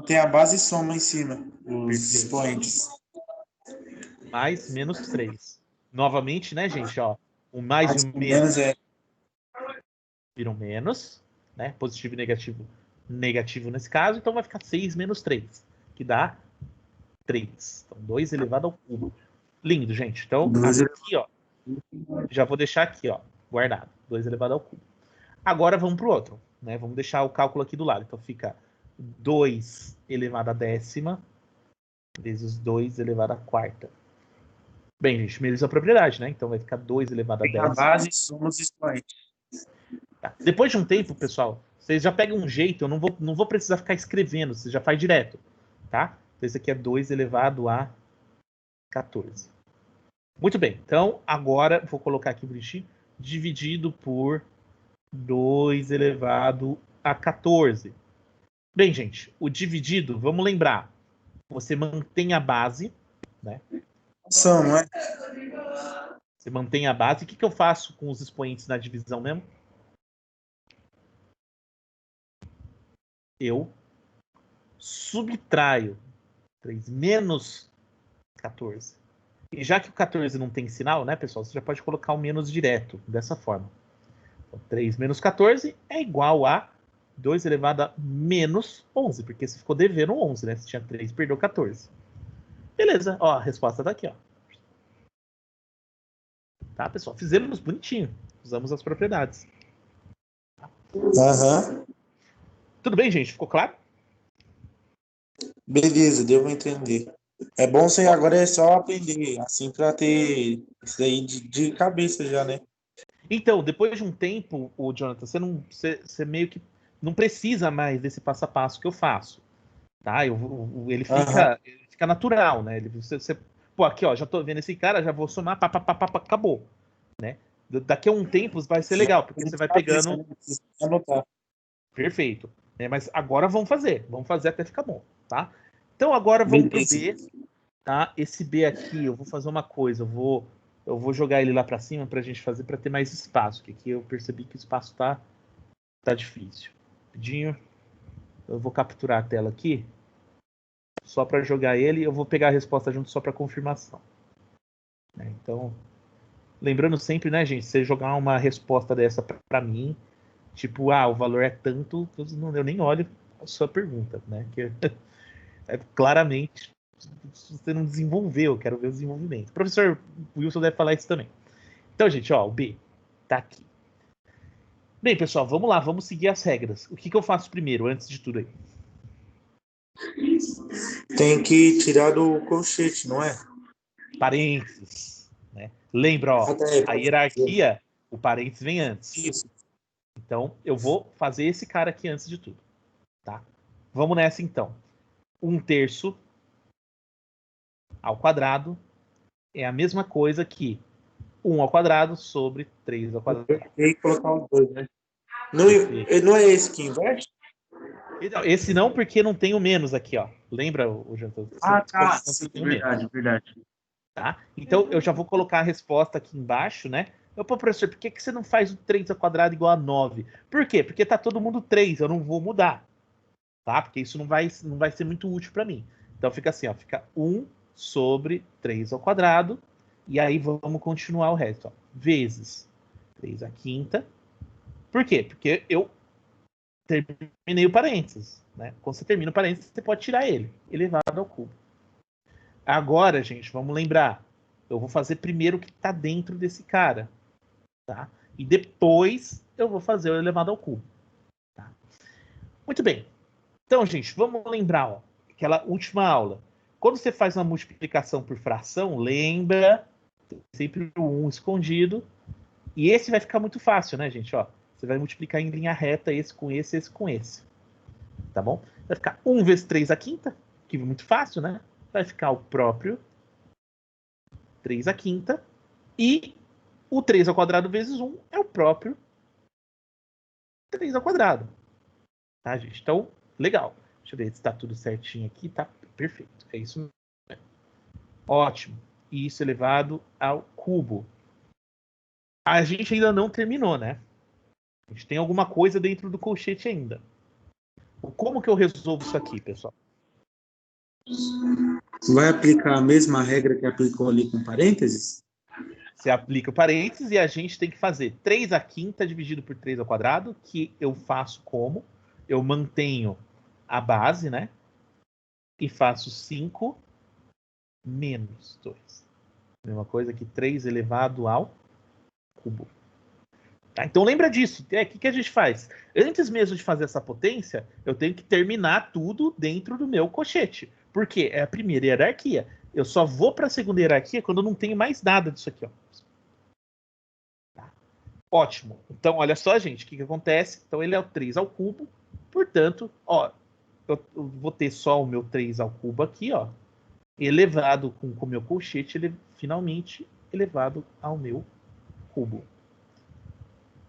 Tem a base e soma em cima, os
Perfeito.
expoentes.
Mais menos 3. Novamente, né, gente? Ó, o mais e o
Menos é.
viram menos, né? Positivo e negativo, negativo nesse caso. Então vai ficar 6 menos 3, que dá 3. Então 2 elevado ao cubo. Lindo, gente. Então aqui, ó, já vou deixar aqui, ó, guardado. 2 elevado ao cubo. Agora vamos para o outro, né? Vamos deixar o cálculo aqui do lado. Então fica 2 elevado à décima vezes 2 elevado à quarta. Bem, gente, mesma propriedade, né? Então vai ficar 2 elevado a
Tem a
10.
base e soma os expoentes.
Tá. Depois de um tempo, pessoal, vocês já pegam um jeito, eu não vou precisar ficar escrevendo, você já faz direto, tá? Então esse aqui é 2 elevado a 14. Muito bem, então agora vou colocar aqui bonitinho, dividido por 2 elevado a 14. Bem, gente, o dividido, vamos lembrar, você mantém a base, né?
São, não é?
Você mantém a base. O que eu faço com os expoentes na divisão mesmo? Eu subtraio 3 menos 14. E já que o 14 não tem sinal, né, pessoal? Você já pode colocar o menos direto, dessa forma. Então, 3 menos 14 é igual a 2 elevado a menos 11, porque você ficou devendo 11, né? Você tinha 3 e perdeu 14. Beleza, ó, a resposta tá aqui, ó. Tá, pessoal? Fizemos bonitinho. Usamos as propriedades.
Aham.
Tudo bem, gente? Ficou claro?
Beleza, deu pra entender. É bom você agora é só aprender, assim, pra ter isso daí de cabeça já, né?
Então, depois de um tempo, o Jonathan, você meio que não precisa mais desse passo a passo que eu faço, tá? Ele
Aham.
fica natural, né? Pô, aqui, ó, já tô vendo esse cara, já vou somar, pá, pá, pá, pá, pá, acabou, né? Daqui a um tempo vai ser legal, porque você vai
Cabeça,
pegando.
né? Precisa anotar.
Perfeito. Mas agora vamos fazer até ficar bom, tá? Então agora vamos pro
Beleza.
B, tá? Esse B aqui, eu vou fazer uma coisa, eu vou jogar ele lá para cima pra gente fazer para ter mais espaço, que aqui eu percebi que o espaço tá difícil. Rapidinho. Eu vou capturar a tela aqui só para jogar ele, eu vou pegar a resposta junto só para confirmação. Então, lembrando sempre, né, gente, você jogar uma resposta dessa para mim, tipo, o valor é tanto, eu nem olho a sua pergunta, né? Que claramente você não desenvolveu, eu quero ver o desenvolvimento. O professor Wilson deve falar isso também. Então, gente, ó, o B tá aqui. Bem, pessoal, vamos lá, vamos seguir as regras. O que eu faço primeiro, antes de tudo aí?
Tem que tirar do colchete, não é?
Parênteses, né? Lembra, ó, a hierarquia, o parênteses vem antes.
Isso.
Então, eu vou fazer esse cara aqui antes de tudo, tá? Vamos nessa, então. 1/3 ao quadrado é a mesma coisa que 1 ao quadrado sobre 3 ao quadrado.
Tem que colocar os dois, né? Não é esse que inverte?
Esse não, porque não tem o menos aqui, ó. Lembra, o Jantar?
Tá. Sim, verdade, verdade.
Tá? Então, eu já vou colocar a resposta aqui embaixo, né? Pô, professor, por que você não faz o 3 ao quadrado igual a 9? Por quê? Porque tá todo mundo 3, eu não vou mudar. Tá? Porque isso não vai ser muito útil para mim. Então fica assim, ó, fica 1 sobre 3 ao quadrado, e aí vamos continuar o resto, ó, vezes 3 à quinta. Por quê? Porque eu terminei o parênteses, né? Quando você termina o parênteses, você pode tirar ele, elevado ao cubo. Agora, gente, vamos lembrar, eu vou fazer primeiro o que está dentro desse cara, tá? E depois eu vou fazer o elevado ao cubo. Tá? Muito bem. Então, gente, vamos lembrar, ó, aquela última aula. Quando você faz uma multiplicação por fração, lembra, tem sempre o 1 escondido. E esse vai ficar muito fácil, né, gente? Ó, você vai multiplicar em linha reta esse com esse, esse com esse. Tá bom? Vai ficar 1 vezes 3 à quinta, que é muito fácil, né? Vai ficar o próprio 3 à quinta. E o 3 ao quadrado vezes 1 é o próprio 3 ao quadrado. Tá, gente? Então, legal. Deixa eu ver se está tudo certinho aqui. Tá perfeito. É isso mesmo. Ótimo. E isso elevado ao cubo. A gente ainda não terminou, né? A gente tem alguma coisa dentro do colchete ainda. Como que eu resolvo isso aqui, pessoal?
Vai aplicar a mesma regra que aplicou ali com parênteses?
Você aplica o parênteses e a gente tem que fazer 3 à quinta dividido por 3 ao quadrado, que eu faço como? Eu mantenho a base, né? E faço 5 menos 2. Mesma coisa que 3 elevado ao cubo. Tá? Então lembra disso. O que a gente faz? Antes mesmo de fazer essa potência, eu tenho que terminar tudo dentro do meu colchete. Por quê? É a primeira hierarquia. Eu só vou para a segunda hierarquia quando eu não tenho mais nada disso aqui. Ó. Tá? Ótimo. Então, olha só, gente, o que acontece? Então, ele é o 3 ao cubo. Portanto, ó, eu vou ter só o meu 3 ao cubo aqui, ó, elevado com o meu colchete, ele finalmente elevado ao meu cubo.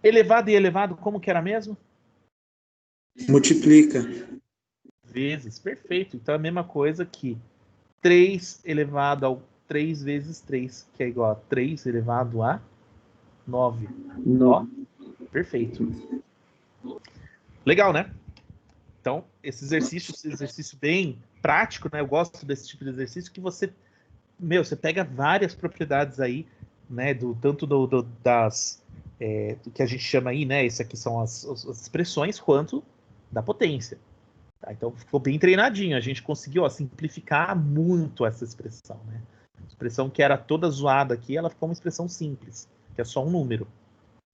Elevado e elevado, como que era mesmo?
Multiplica.
Vezes, perfeito. Então é a mesma coisa que 3 elevado ao 3 vezes 3, que é igual a 3 elevado a 9. Ó, perfeito. Legal, né? Então, esse exercício bem prático, né? Eu gosto desse tipo de exercício que você pega várias propriedades aí, né? Tanto das do que a gente chama aí, né? Esse aqui são as expressões, quanto da potência. Tá? Então ficou bem treinadinho. A gente conseguiu simplificar muito essa expressão, né? A expressão que era toda zoada aqui, ela ficou uma expressão simples, que é só um número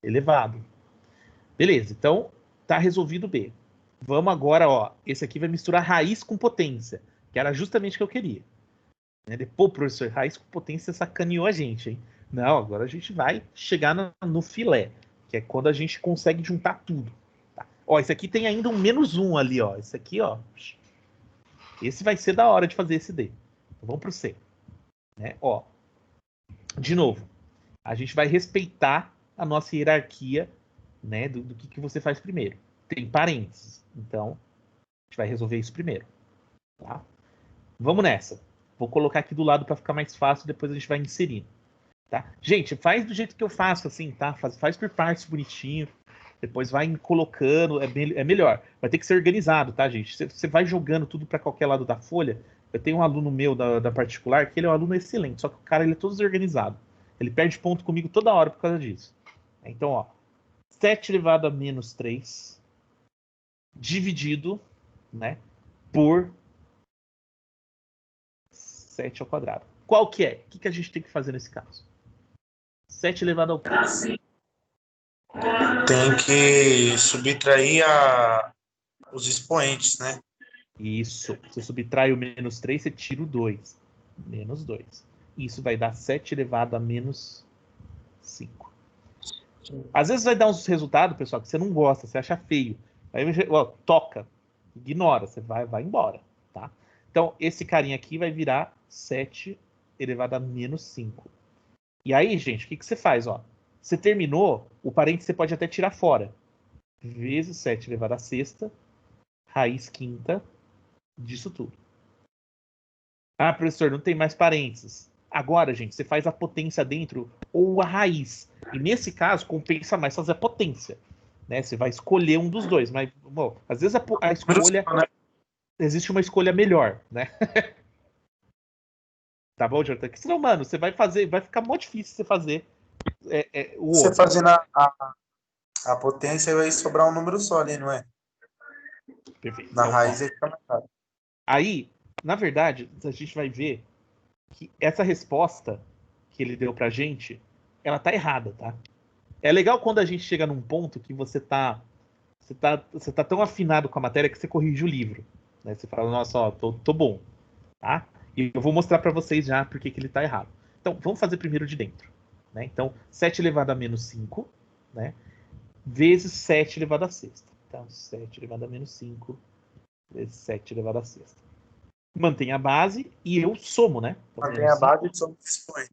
elevado. Beleza, então tá resolvido B. Vamos agora, ó. Esse aqui vai misturar raiz com potência, que era justamente o que eu queria. Pô, professor, raiz com potência sacaneou a gente, hein? Não, agora a gente vai chegar no filé, que é quando a gente consegue juntar tudo. Tá? Ó, esse aqui tem ainda um -1 ali, ó. Esse aqui, ó. Esse vai ser da hora de fazer esse D. Então, vamos pro C. Né? Ó, de novo, a gente vai respeitar a nossa hierarquia, né, do que você faz primeiro. Tem parênteses, então a gente vai resolver isso primeiro. Tá? Vamos nessa. Vou colocar aqui do lado para ficar mais fácil, depois a gente vai inserindo. Tá? Gente, faz do jeito que eu faço, assim, tá? Faz por partes bonitinho. Depois vai colocando, é melhor. Vai ter que ser organizado, tá, gente? Você vai jogando tudo para qualquer lado da folha. Eu tenho um aluno meu da particular que ele é um aluno excelente, só que o cara ele é todo desorganizado. Ele perde ponto comigo toda hora por causa disso. Então, ó, 7 elevado a -3 dividido, né, por 7 ao quadrado. Qual que é? O que a gente tem que fazer nesse caso? 7 elevado ao quadrado.
Tem que subtrair os expoentes, né?
Isso. Você subtrai o -3, você tira o 2. -2. Isso vai dar 7 elevado a -5. Às vezes vai dar uns resultados, pessoal, que você não gosta, você acha feio. Aí, ó, toca. Ignora, você vai embora, tá? Então, esse carinha aqui vai virar 7 elevado a -5. E aí, gente, o que você faz, ó? Você terminou, o parênteses você pode até tirar fora. Vezes 7 elevado a sexta, raiz quinta disso tudo. Ah, professor, não tem mais parênteses. Agora, gente, você faz a potência dentro ou a raiz. E nesse caso, compensa mais fazer a potência. Né? Você vai escolher um dos dois. Mas, bom, às vezes a escolha... Existe uma escolha melhor, né? Tá bom, Jonathan? Porque senão, mano, você vai ficar muito difícil você fazer o
Você
outro.
fazendo a potência, vai sobrar um número só ali, não é?
Perfeito.
Na
Então,
raiz ele fica marcado.
aí, na verdade, a gente vai ver que essa resposta que ele deu pra gente, ela tá errada, tá? É legal quando a gente chega num ponto que você tá tão afinado com a matéria que você corrige o livro. Né? Você fala, nossa, ó, tô bom. Tá? E eu vou mostrar para vocês já por que ele tá errado. Então, vamos fazer primeiro de dentro. Né? Então, 7 elevado a menos 5, né? Vezes 7 elevado a sexta. Então, 7 elevado a menos 5 vezes 7 elevado a sexta. Mantém a base e eu somo, né? Então,
Mantém a base e soma expoente.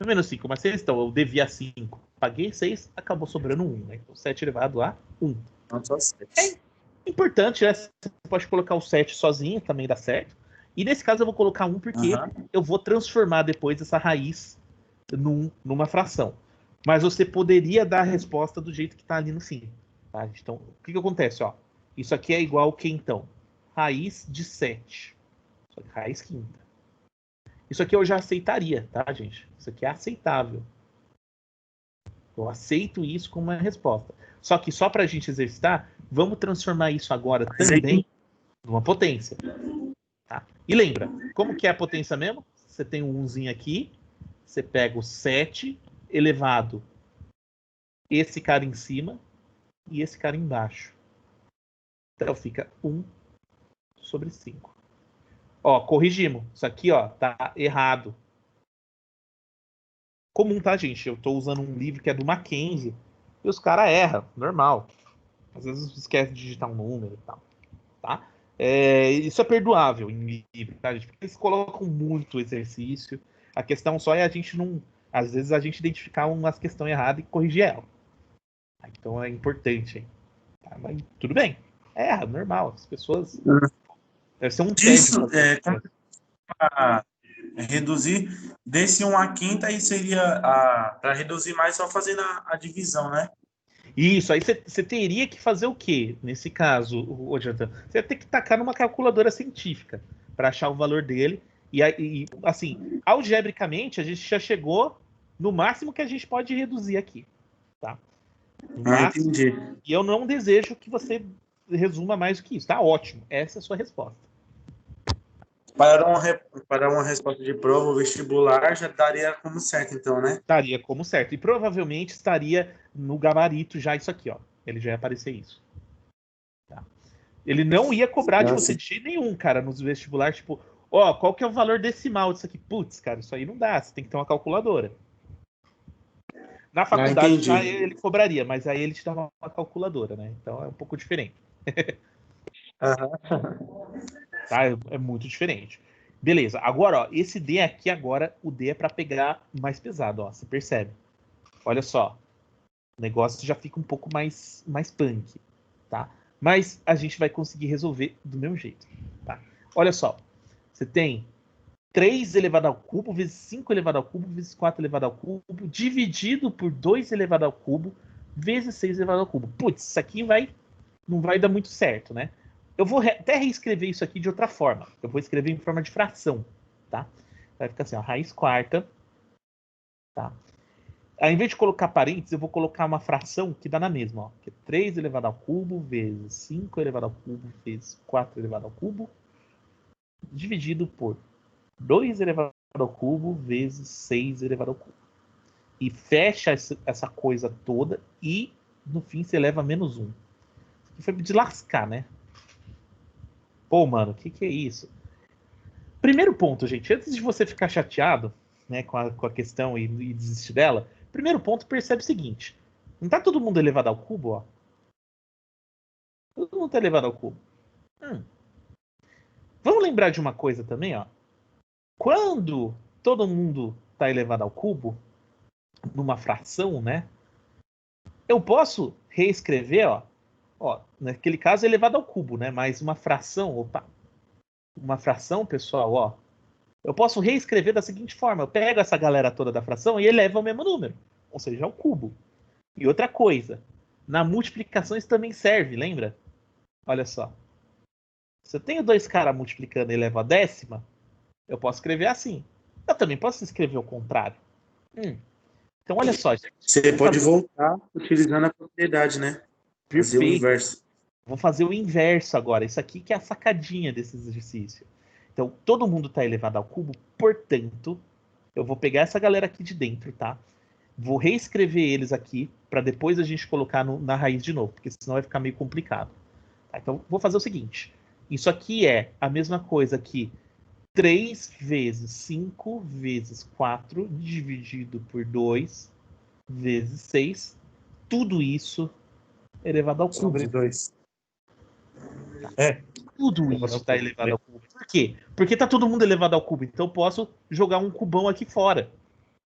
Menos 5, mas 6, então eu devia 5. Paguei 6, acabou sobrando 1. Né? Então, 7 elevado a 1.
Não só 7.
É importante, né? Você pode colocar o 7 sozinho, também dá certo. E nesse caso eu vou colocar 1 porque eu vou transformar depois essa raiz numa fração. Mas você poderia dar a resposta do jeito que está ali no fim. Tá? Então, o que acontece? Ó? Isso aqui é igual ao que então? Raiz de 7. Só que raiz quinta. Isso aqui eu já aceitaria, tá, gente? Isso aqui é aceitável. Eu aceito isso como uma resposta. Só que só para a gente exercitar, vamos transformar isso agora também numa potência. Tá? E lembra, como que é a potência mesmo? Você tem um 1zinho aqui, você pega o 7 elevado esse cara em cima e esse cara embaixo. Então fica 1 sobre 5. Ó, corrigimos. Isso aqui, ó, tá errado. Comum, tá, gente? Eu tô usando um livro que é do Mackenzie e os caras erram, normal. Às vezes esquece de digitar um número e tal, tá? Isso é perdoável em livro, tá, gente? Porque eles colocam muito exercício. A questão só é a gente não... Às vezes a gente identificar umas questões erradas e corrigir ela. Então é importante, hein? Tá? Mas tudo bem. Normal. As pessoas... Deve ser um
Disso, para reduzir desse 1 à quinta, aí seria para reduzir mais só fazendo a divisão, né?
Isso, aí você teria que fazer o quê? Nesse caso, Jonathan? Você ia ter que tacar numa calculadora científica para achar o valor dele. E, assim, algebricamente, a gente já chegou no máximo que a gente pode reduzir aqui. Tá?
Entendi.
E eu não desejo que você resuma mais do que isso. Tá ótimo. Essa é a sua resposta.
Para uma resposta de prova vestibular, já daria como certo, então, né?
Estaria como certo. E provavelmente estaria no gabarito já isso aqui, ó. Ele já ia aparecer isso. Tá? Ele não ia cobrar de você de jeito nenhum, cara, nos vestibular, tipo, ó, qual que é o valor decimal disso aqui? Putz, cara, isso aí não dá, você tem que ter uma calculadora. Na faculdade já ele cobraria, mas aí ele te dá uma calculadora, né? Então é um pouco diferente. Tá? É muito diferente. Beleza, agora, ó, esse D aqui agora, o D é para pegar mais pesado, ó, você percebe. Olha só, o negócio já fica um pouco mais punk, tá? Mas a gente vai conseguir resolver do mesmo jeito, tá? Olha só, você tem 3 elevado ao cubo vezes 5 elevado ao cubo vezes 4 elevado ao cubo dividido por 2 elevado ao cubo vezes 6 elevado ao cubo. Putz, isso aqui não vai dar muito certo, né? Eu vou até reescrever isso aqui de outra forma. Eu vou escrever em forma de fração, tá? Vai ficar assim, ó, raiz quarta, tá? Ao invés de colocar parênteses, eu vou colocar uma fração que dá na mesma, ó, que é 3 elevado ao cubo vezes 5 elevado ao cubo vezes 4 elevado ao cubo dividido por 2 elevado ao cubo vezes 6 elevado ao cubo. E fecha essa coisa toda e no fim você eleva a menos 1. Isso aqui foi de lascar, né? Pô, mano, o que é isso? Primeiro ponto, gente, antes de você ficar chateado, né, com a questão e desistir dela, primeiro ponto, percebe o seguinte: não tá todo mundo elevado ao cubo, ó? Todo mundo tá elevado ao cubo. Vamos lembrar de uma coisa também, ó. Quando todo mundo tá elevado ao cubo, numa fração, né? Eu posso reescrever, ó, naquele caso é elevado ao cubo, né? Mas uma fração, uma fração, pessoal, ó, eu posso reescrever da seguinte forma: eu pego essa galera toda da fração e elevo ao mesmo número, ou seja, ao cubo. E outra coisa, na multiplicação isso também serve, lembra? Olha só. Se eu tenho 2 caras multiplicando e elevo a décima, eu posso escrever assim. Eu também posso escrever o contrário. Então, olha só.
Você pode voltar utilizando a propriedade, né? Fazer o inverso.
Vou fazer o inverso agora. Isso aqui que é a sacadinha desse exercício. Então, todo mundo está elevado ao cubo, portanto, eu vou pegar essa galera aqui de dentro, tá? Vou reescrever eles aqui, para depois a gente colocar na raiz de novo, porque senão vai ficar meio complicado. Tá? Então, vou fazer o seguinte. Isso aqui é a mesma coisa que 3 vezes 5 vezes 4 dividido por 2 vezes 6. Tudo isso elevado ao cubo.
Sobre 2.
Tudo isso está elevado ao cubo. Por quê? Porque tá todo mundo elevado ao cubo. Então eu posso jogar um cubão aqui fora.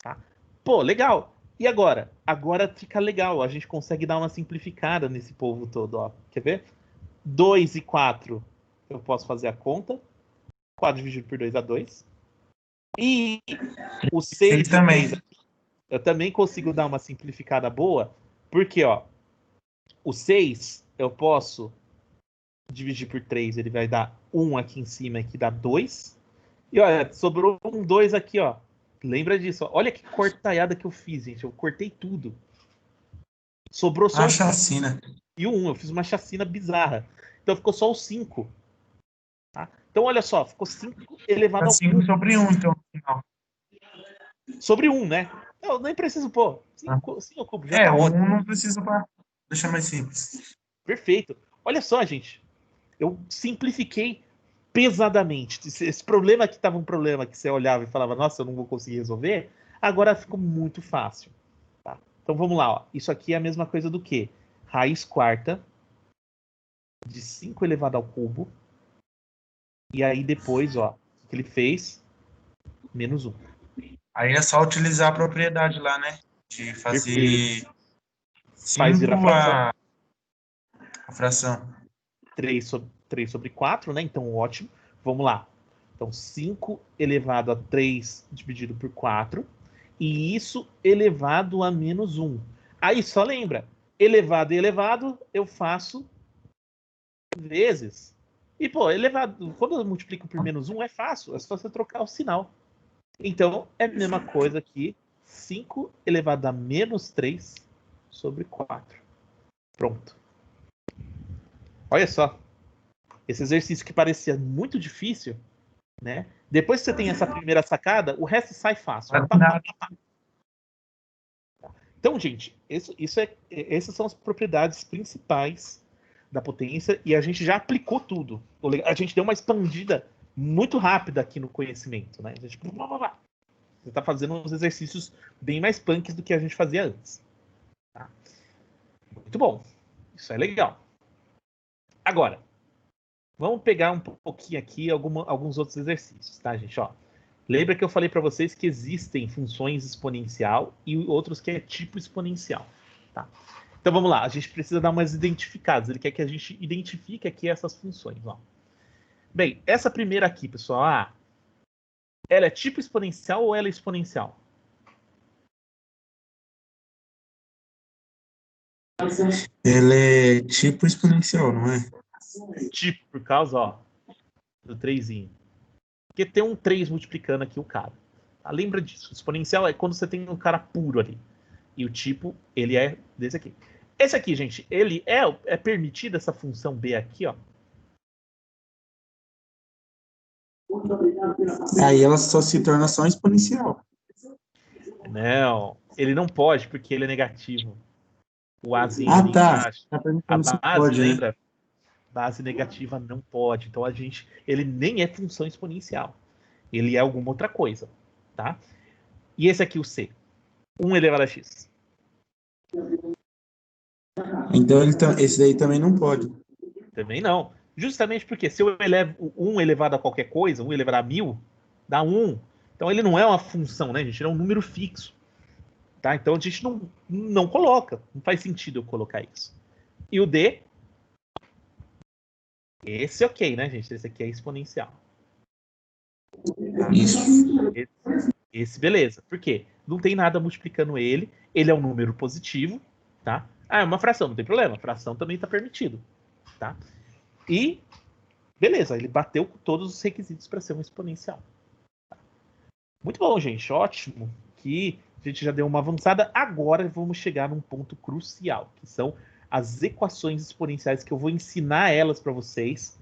Tá? Pô, legal. E agora? Agora fica legal. A gente consegue dar uma simplificada nesse povo todo. Ó. Quer ver? 2 e 4 eu posso fazer a conta. 4 dividido por 2 dá 2. E o 6 e
também.
3 eu também consigo dar uma simplificada boa. Porque, ó, o 6 eu posso dividir por 3, ele vai dar 1 aqui em cima, que dá 2. E olha, sobrou um 2 aqui, ó. Lembra disso? Ó. Olha que cortaiada que eu fiz, gente. Eu cortei tudo. Sobrou só
a chacina.
E o 1. Eu fiz uma chacina bizarra. Então ficou só o 5. Tá? Então, olha só. Ficou 5 elevado ao
5
cubo.
sobre 1, então, no final.
Sobre 1, né? Eu nem preciso pôr. 5 ao cubo. Já tá
1
ótimo.
não precisa para deixar mais simples.
Perfeito. Olha só, gente. Eu simplifiquei pesadamente. Esse problema que estava um problema que você olhava e falava, nossa, eu não vou conseguir resolver, agora ficou muito fácil. Tá? Então vamos lá. Ó. Isso aqui é a mesma coisa do que? Raiz quarta de 5 elevado ao cubo. E aí depois, ó, o que ele fez? Menos 1.
Aí é só utilizar a propriedade lá, né? De fazer
Faz virar
5
fração.
a fração.
3 sobre 4, né? Então, ótimo. Vamos lá. Então, 5 elevado a 3 dividido por 4. E isso elevado a menos 1. Aí, só lembra. Elevado e elevado, eu faço vezes. E, pô, elevado... Quando eu multiplico por menos 1, é fácil. É só você trocar o sinal. Então, é a mesma coisa que 5 elevado a menos 3 sobre 4. Pronto. Olha só. Esse exercício que parecia muito difícil, né? Depois que você tem essa primeira sacada, o resto sai fácil. Então, gente, essas são as propriedades principais da potência e a gente já aplicou tudo. A gente deu uma expandida muito rápida aqui no conhecimento, né? A gente você está fazendo uns exercícios bem mais punks do que a gente fazia antes. Tá? Muito bom. Isso é legal. Agora, vamos pegar um pouquinho aqui alguns outros exercícios, tá, gente? Ó, lembra que eu falei para vocês que existem funções exponencial e outros que é tipo exponencial, tá? Então vamos lá, a gente precisa dar umas identificadas. Ele quer que a gente identifique aqui essas funções, ó. Bem, essa primeira aqui, pessoal, ela é tipo exponencial ou ela é exponencial?
Ela é tipo exponencial, não é?
Tipo, por causa, ó, do 3zinho. Porque tem um 3 multiplicando aqui o cara. Tá? Lembra disso. Exponencial é quando você tem um cara puro ali. E o tipo, ele é desse aqui. Esse aqui, gente, ele é permitida essa função B aqui, ó.
Aí ela só se torna só exponencial.
Não, ele não pode, porque ele é negativo. O Azinho ali
Tá.
embaixo.
Tá
A
perguntando se
base,
pode,
lembra?
né?
Base negativa não pode. Então ele nem é função exponencial. Ele é alguma outra coisa, tá? E esse aqui, o C. 1 elevado a x.
Então esse daí também não pode.
Também não. Justamente porque se eu elevo 1 elevado a qualquer coisa, 1 elevado a 1000, dá 1. Então ele não é uma função, né, gente? Ele é um número fixo. Tá? Então a gente não coloca. Não faz sentido eu colocar isso. E o D, esse ok, né, gente? Esse aqui é exponencial.
Isso.
Esse beleza. Por quê? Não tem nada multiplicando ele. Ele é um número positivo, tá? É uma fração, não tem problema. Fração também está permitido, tá? E beleza, ele bateu com todos os requisitos para ser um exponencial. Muito bom, gente. Ótimo. Que a gente já deu uma avançada. Agora vamos chegar num ponto crucial, que são as equações exponenciais, que eu vou ensinar elas para vocês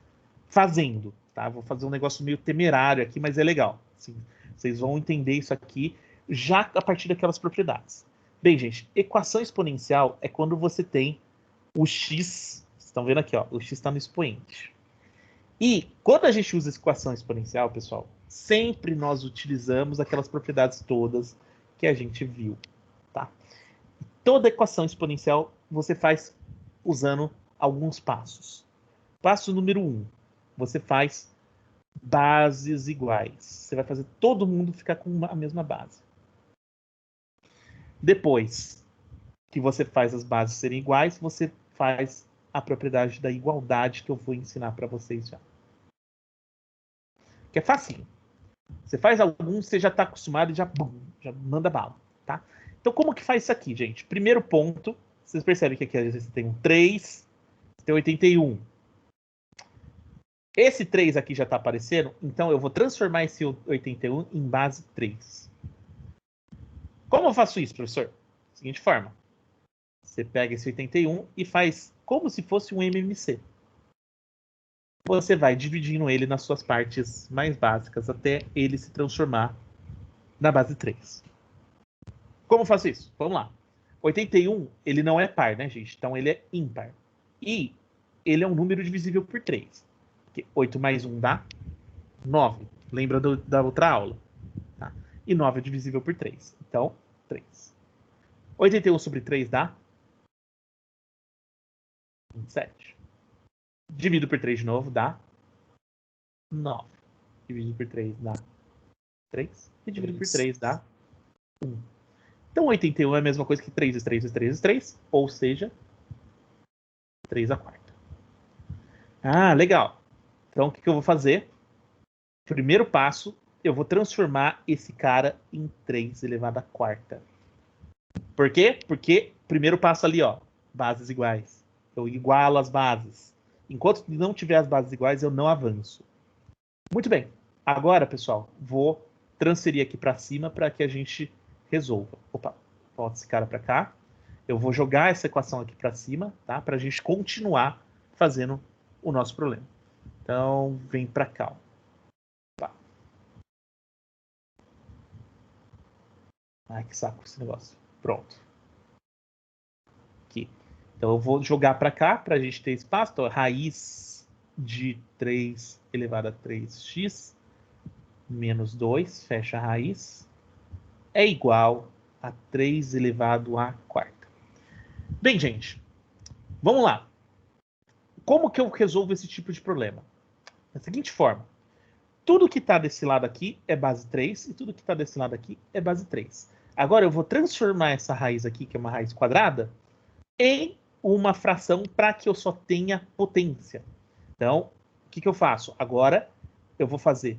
fazendo, tá? Vou fazer um negócio meio temerário aqui, mas é legal. Assim, Vocês vão entender isso aqui já a partir daquelas propriedades. Bem, gente, equação exponencial é quando você tem o x, vocês estão vendo aqui, ó, o x está no expoente. E quando a gente usa equação exponencial, pessoal, sempre nós utilizamos aquelas propriedades todas que a gente viu, tá? Toda equação exponencial você faz usando alguns passos. Passo número 1, você faz bases iguais. Você vai fazer todo mundo ficar com a mesma base. Depois que você faz as bases serem iguais, você faz a propriedade da igualdade que eu vou ensinar para vocês já. Que é facinho. Você faz alguns, você já está acostumado e já manda bala, tá? Então, como que faz isso aqui, gente? Primeiro ponto, vocês percebem que aqui às vezes você tem um 3, você tem 81. Esse 3 aqui já está aparecendo, então eu vou transformar esse 81 em base 3. Como eu faço isso, professor? Seguinte forma. Você pega esse 81 e faz como se fosse um MMC. Você vai dividindo ele nas suas partes mais básicas até ele se transformar na base 3. Como eu faço isso? Vamos lá. 81, ele não é par, né, gente? Então ele é ímpar. E ele é um número divisível por 3. Porque 8 mais 1 dá 9. Lembra da outra aula? Tá? E 9 é divisível por 3. Então, 3. 81 sobre 3 dá 27. Dividido por 3 de novo dá 9. Dividido por 3 dá 3. E dividido por 3 dá 1. Então, 81 é a mesma coisa que 3 vezes 3 vezes 3 vezes 3. Ou seja, 3 a quarta. Ah, legal. Então, o que eu vou fazer? Primeiro passo, eu vou transformar esse cara em 3 elevado à quarta. Por quê? Porque primeiro passo ali, ó, bases iguais. Eu igualo as bases. Enquanto não tiver as bases iguais, eu não avanço. Muito bem. Agora, pessoal, vou transferir aqui para cima para que a gente resolva. Opa, volta esse cara para cá. Eu vou jogar essa equação aqui para cima, tá? Para a gente continuar fazendo o nosso problema. Então, vem para cá. Opa. Ai, que saco esse negócio. Pronto. Aqui. Então, eu vou jogar para cá para a gente ter espaço. Então, raiz de 3 elevado a 3x menos 2, fecha a raiz, é igual a 3 elevado à quarta. Bem, gente, vamos lá. Como que eu resolvo esse tipo de problema? Da seguinte forma. Tudo que está desse lado aqui é base 3 e tudo que está desse lado aqui é base 3. Agora eu vou transformar essa raiz aqui, que é uma raiz quadrada, em uma fração para que eu só tenha potência. Então, o que eu faço? Agora eu vou fazer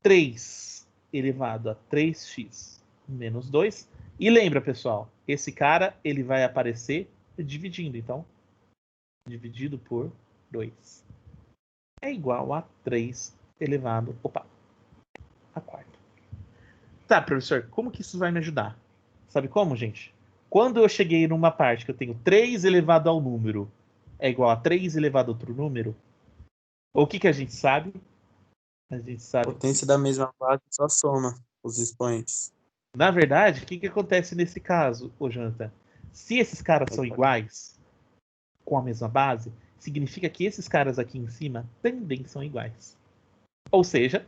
3 elevado a 3x menos 2. E lembra, pessoal, esse cara ele vai aparecer dividindo. Então, dividido por 2 é igual a 3 elevado a quarta. Tá, professor, como que isso vai me ajudar? Sabe como, gente? Quando eu cheguei numa parte que eu tenho 3 elevado ao número é igual a 3 elevado a outro número, o que a gente sabe? A gente sabe.
Potência da mesma base só soma os expoentes.
Na verdade, o que acontece nesse caso, ô Jonathan? Se esses caras são iguais, com a mesma base, significa que esses caras aqui em cima também são iguais. Ou seja,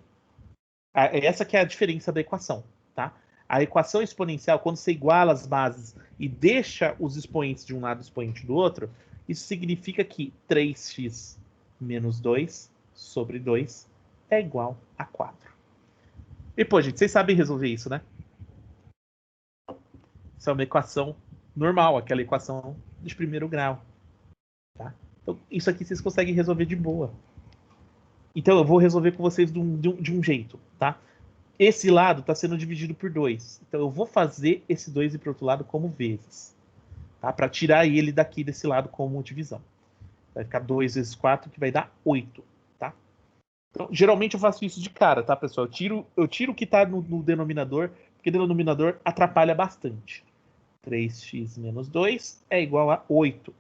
essa que é a diferença da equação, tá? A equação exponencial, quando você iguala as bases e deixa os expoentes de um lado e o expoente do outro, isso significa que 3x menos 2 sobre 2 é igual a 4. E, pô, gente, vocês sabem resolver isso, né? Isso é uma equação normal, aquela equação de primeiro grau. Tá? Então, isso aqui vocês conseguem resolver de boa. Então, eu vou resolver com vocês de um jeito. Tá? Esse lado está sendo dividido por 2. Então, eu vou fazer esse 2 ir para o outro lado como vezes. Tá? Para tirar ele daqui desse lado como divisão. Vai ficar 2 vezes 4, que vai dar 8. Tá? Então, geralmente eu faço isso de cara, tá, pessoal? Eu tiro o que está no denominador, porque o denominador atrapalha bastante. 3x menos 2 é igual a 8.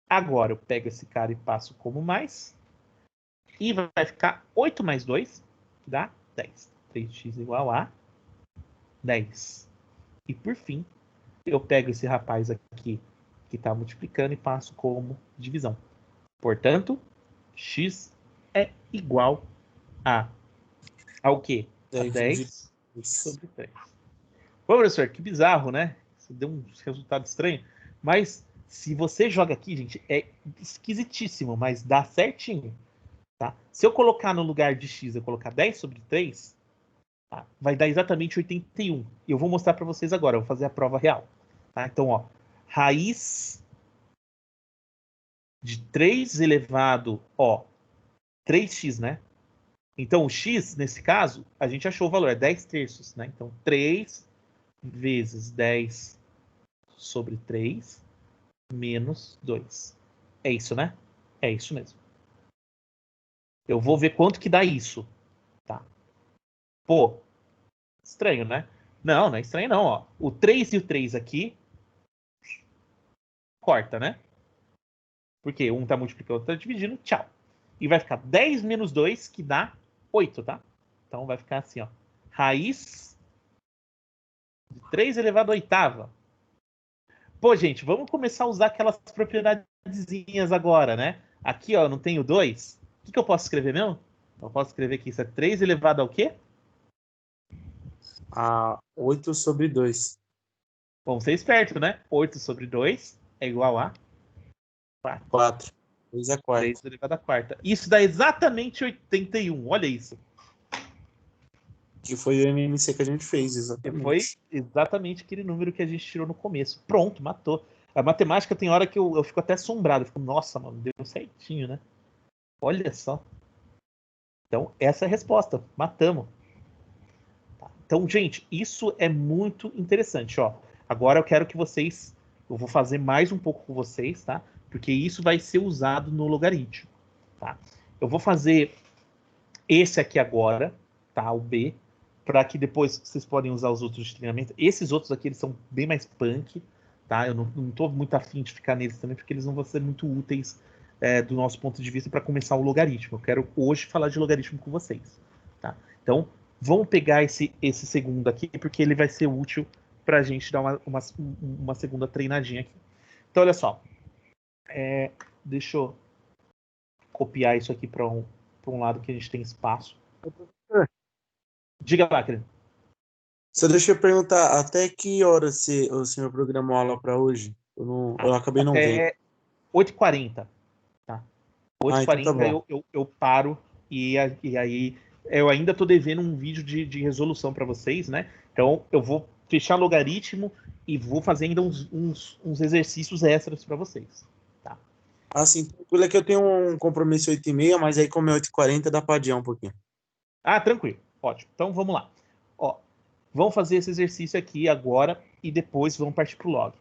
Agora eu pego esse cara e passo como mais. E vai ficar 8 mais 2, que dá 10. 3x igual a 10. E por fim, eu pego esse rapaz aqui que está multiplicando e passo como divisão. Portanto, x é igual ao quê? A 10 sobre 3. Pô, professor, que bizarro, né? Isso deu um resultado estranho. Mas se você joga aqui, gente, é esquisitíssimo, mas dá certinho. Tá? Se eu colocar no lugar de x, eu colocar 10 sobre 3, tá? Vai dar exatamente 81. E eu vou mostrar para vocês agora, eu vou fazer a prova real. Tá? Então, ó, raiz de 3 elevado, 3x, né? Então, o x, nesse caso, a gente achou o valor, é 10 terços, né? Então, 3 vezes 10 sobre 3 menos 2. É isso, né? É isso mesmo. Eu vou ver quanto que dá isso. Tá? Pô, estranho, né? Não, não é estranho não, ó. O 3 e o 3 aqui corta, né? Porque um tá multiplicando, o outro tá dividindo, tchau. E vai ficar 10 menos 2, que dá 8, tá? Então vai ficar assim, ó. Raiz de 3 elevado à oitava. Pô, gente, vamos começar a usar aquelas propriedadezinhas agora, né? Aqui, ó, não tenho 2. O que eu posso escrever mesmo? Eu posso escrever que isso é 3 elevado ao quê?
A 8 sobre 2.
Vamos ser esperto, né? 8 sobre 2 é igual a 4.
4. 2 é 4.
3 elevado à quarta. Isso dá exatamente 81. Olha isso.
Que foi o MMC que a gente fez, exatamente.
Foi exatamente aquele número que a gente tirou no começo. Pronto, matou. A matemática tem hora que eu fico até assombrado. Eu fico, nossa, mano, deu certinho, né? Olha só. Então, essa é a resposta. Matamos. Tá. Então, gente, isso é muito interessante, ó. Agora eu quero que vocês... Eu vou fazer mais um pouco com vocês, tá? Porque isso vai ser usado no logaritmo, tá? Eu vou fazer esse aqui agora, tá? O B, para que depois vocês podem usar os outros de treinamento. Esses outros aqui, eles são bem mais punk, tá? Eu não tô muito afim de ficar neles também, porque eles não vão ser muito úteis do nosso ponto de vista para começar o logaritmo. Eu quero hoje falar de logaritmo com vocês, tá? Então, vamos pegar esse segundo aqui, porque ele vai ser útil para a gente dar uma segunda treinadinha aqui. Então, olha só. Deixa eu copiar isso aqui para um lado que a gente tem espaço. Diga lá, querido.
Só deixa eu perguntar, até que hora o senhor programou aula para hoje? Eu acabei não vendo.
Até 8h40. Tá? 8h40
então tá bom.
eu paro e aí eu ainda tô devendo um vídeo de resolução para vocês, né? Então eu vou fechar logaritmo e vou fazer ainda uns exercícios extras para vocês. Tá?
Assim, tranquilo, é que eu tenho um compromisso 8h30, mas aí como é 8h40 dá para adiar um pouquinho.
Ah, tranquilo. Ótimo. Então vamos lá. Ó, vamos fazer esse exercício aqui agora e depois vamos partir pro log.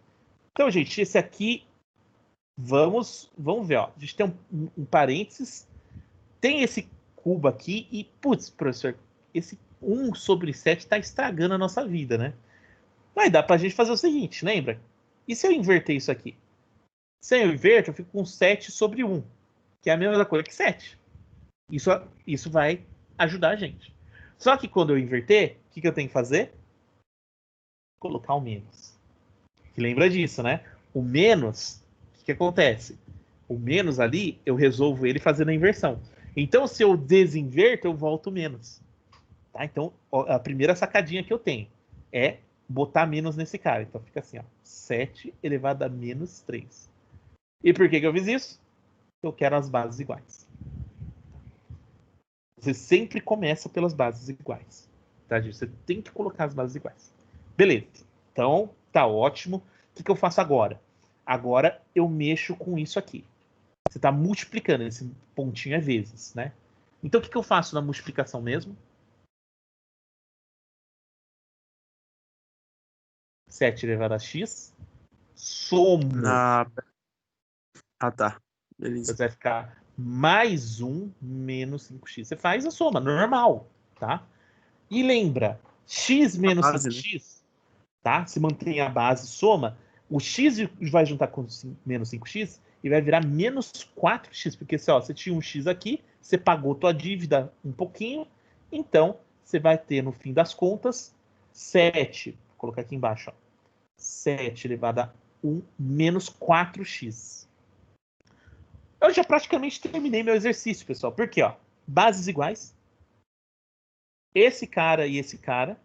Então, gente, esse aqui vamos ver, ó. A gente tem um parênteses, tem esse cubo aqui e, putz, professor, esse 1 sobre 7 está estragando a nossa vida, né? Mas dá pra gente fazer o seguinte, lembra? E se eu inverter isso aqui? Se eu inverto, eu fico com 7 sobre 1, que é a mesma coisa que 7. Isso vai ajudar a gente. Só que quando eu inverter, o que eu tenho que fazer? Colocar o menos. Que lembra disso, né? O menos, o que acontece? O menos ali, eu resolvo ele fazendo a inversão. Então, se eu desinverto, eu volto menos. Tá? Então, a primeira sacadinha que eu tenho é botar menos nesse cara. Então, fica assim, ó, 7 elevado a menos 3. E por que eu fiz isso? Eu quero as bases iguais. Você sempre começa pelas bases iguais. Tá, gente? Você tem que colocar as bases iguais. Beleza. Então, tá ótimo. O que eu faço agora? Agora eu mexo com isso aqui. Você está multiplicando, esse pontinho é vezes, né? Então, o que eu faço na multiplicação mesmo? 7 elevado a x. Somo.
Tá. Beleza.
Você vai ficar mais 1 menos 5x. Você faz a soma, normal, tá? E lembra, x menos 5x, tá? Se mantém a base, soma. O x vai juntar com menos 5x e vai virar menos 4x. Porque você tinha um x aqui, você pagou tua dívida um pouquinho, então você vai ter, no fim das contas, 7, vou colocar aqui embaixo, ó, 7 elevado a 1 menos 4x. Eu já praticamente terminei meu exercício, pessoal. Por quê? Ó, bases iguais. Esse cara e esse cara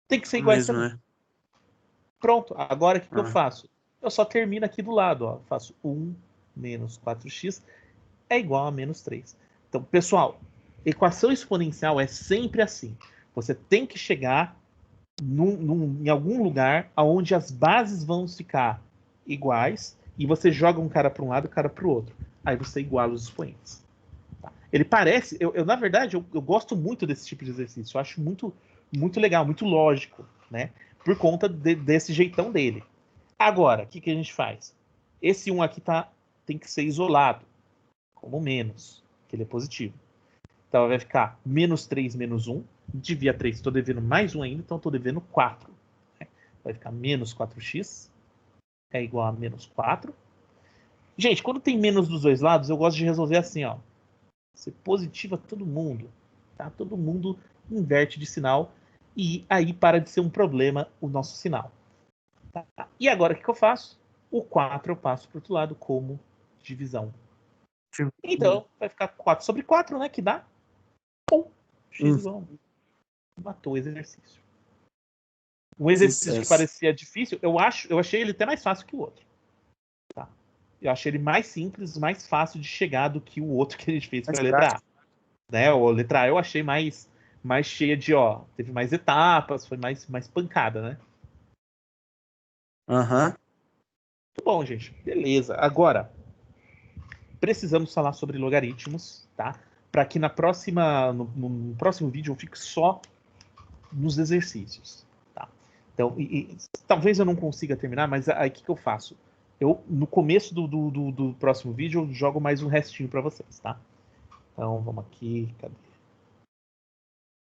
tem que ser iguais
Mesmo,
também.
né?
Pronto, agora o que eu
Ah,
faço? Eu só termino aqui do lado, ó. Faço 1 menos 4x é igual a menos 3. Então, pessoal, equação exponencial é sempre assim. Você tem que chegar em algum lugar onde as bases vão ficar iguais e você joga um cara para um lado e um cara para o outro. Aí você iguala os expoentes. Tá? Ele parece, na verdade, eu gosto muito desse tipo de exercício. Eu acho muito, muito legal, muito lógico, né? Por conta desse jeitão dele. Agora, o que a gente faz? Esse 1 aqui tem que ser isolado, como menos, que ele é positivo. Então vai ficar menos 3 menos 1. Divide a 3, estou devendo mais 1 ainda, então estou devendo 4. Vai ficar menos 4x é igual a menos 4. Gente, quando tem menos dos dois lados, eu gosto de resolver assim, ó. Você positiva todo mundo, tá? Todo mundo inverte de sinal e aí para de ser um problema o nosso sinal. Tá? E agora o que eu faço? O 4 eu passo para o outro lado como divisão.
tipo,
Então vai ficar 4 sobre 4, né? Que dá 1. X
um
igual a 1. Matou o exercício. Um exercício que
sucesso.
parecia difícil, eu achei ele até mais fácil que o outro. Tá? Eu achei ele mais simples, mais fácil de chegar do que o outro que a gente fez para
Mais
a letra A.
prático.
Né? A letra A eu achei mais cheia de, ó, teve mais etapas, foi mais pancada, né?
Aham.
Muito bom, gente. Beleza. Agora, precisamos falar sobre logaritmos, tá? Para que no próximo vídeo eu fique só nos exercícios, tá? Então, talvez eu não consiga terminar, mas aí o que eu faço? No começo do próximo vídeo, eu jogo mais um restinho para vocês, tá? Então, vamos aqui, cadê?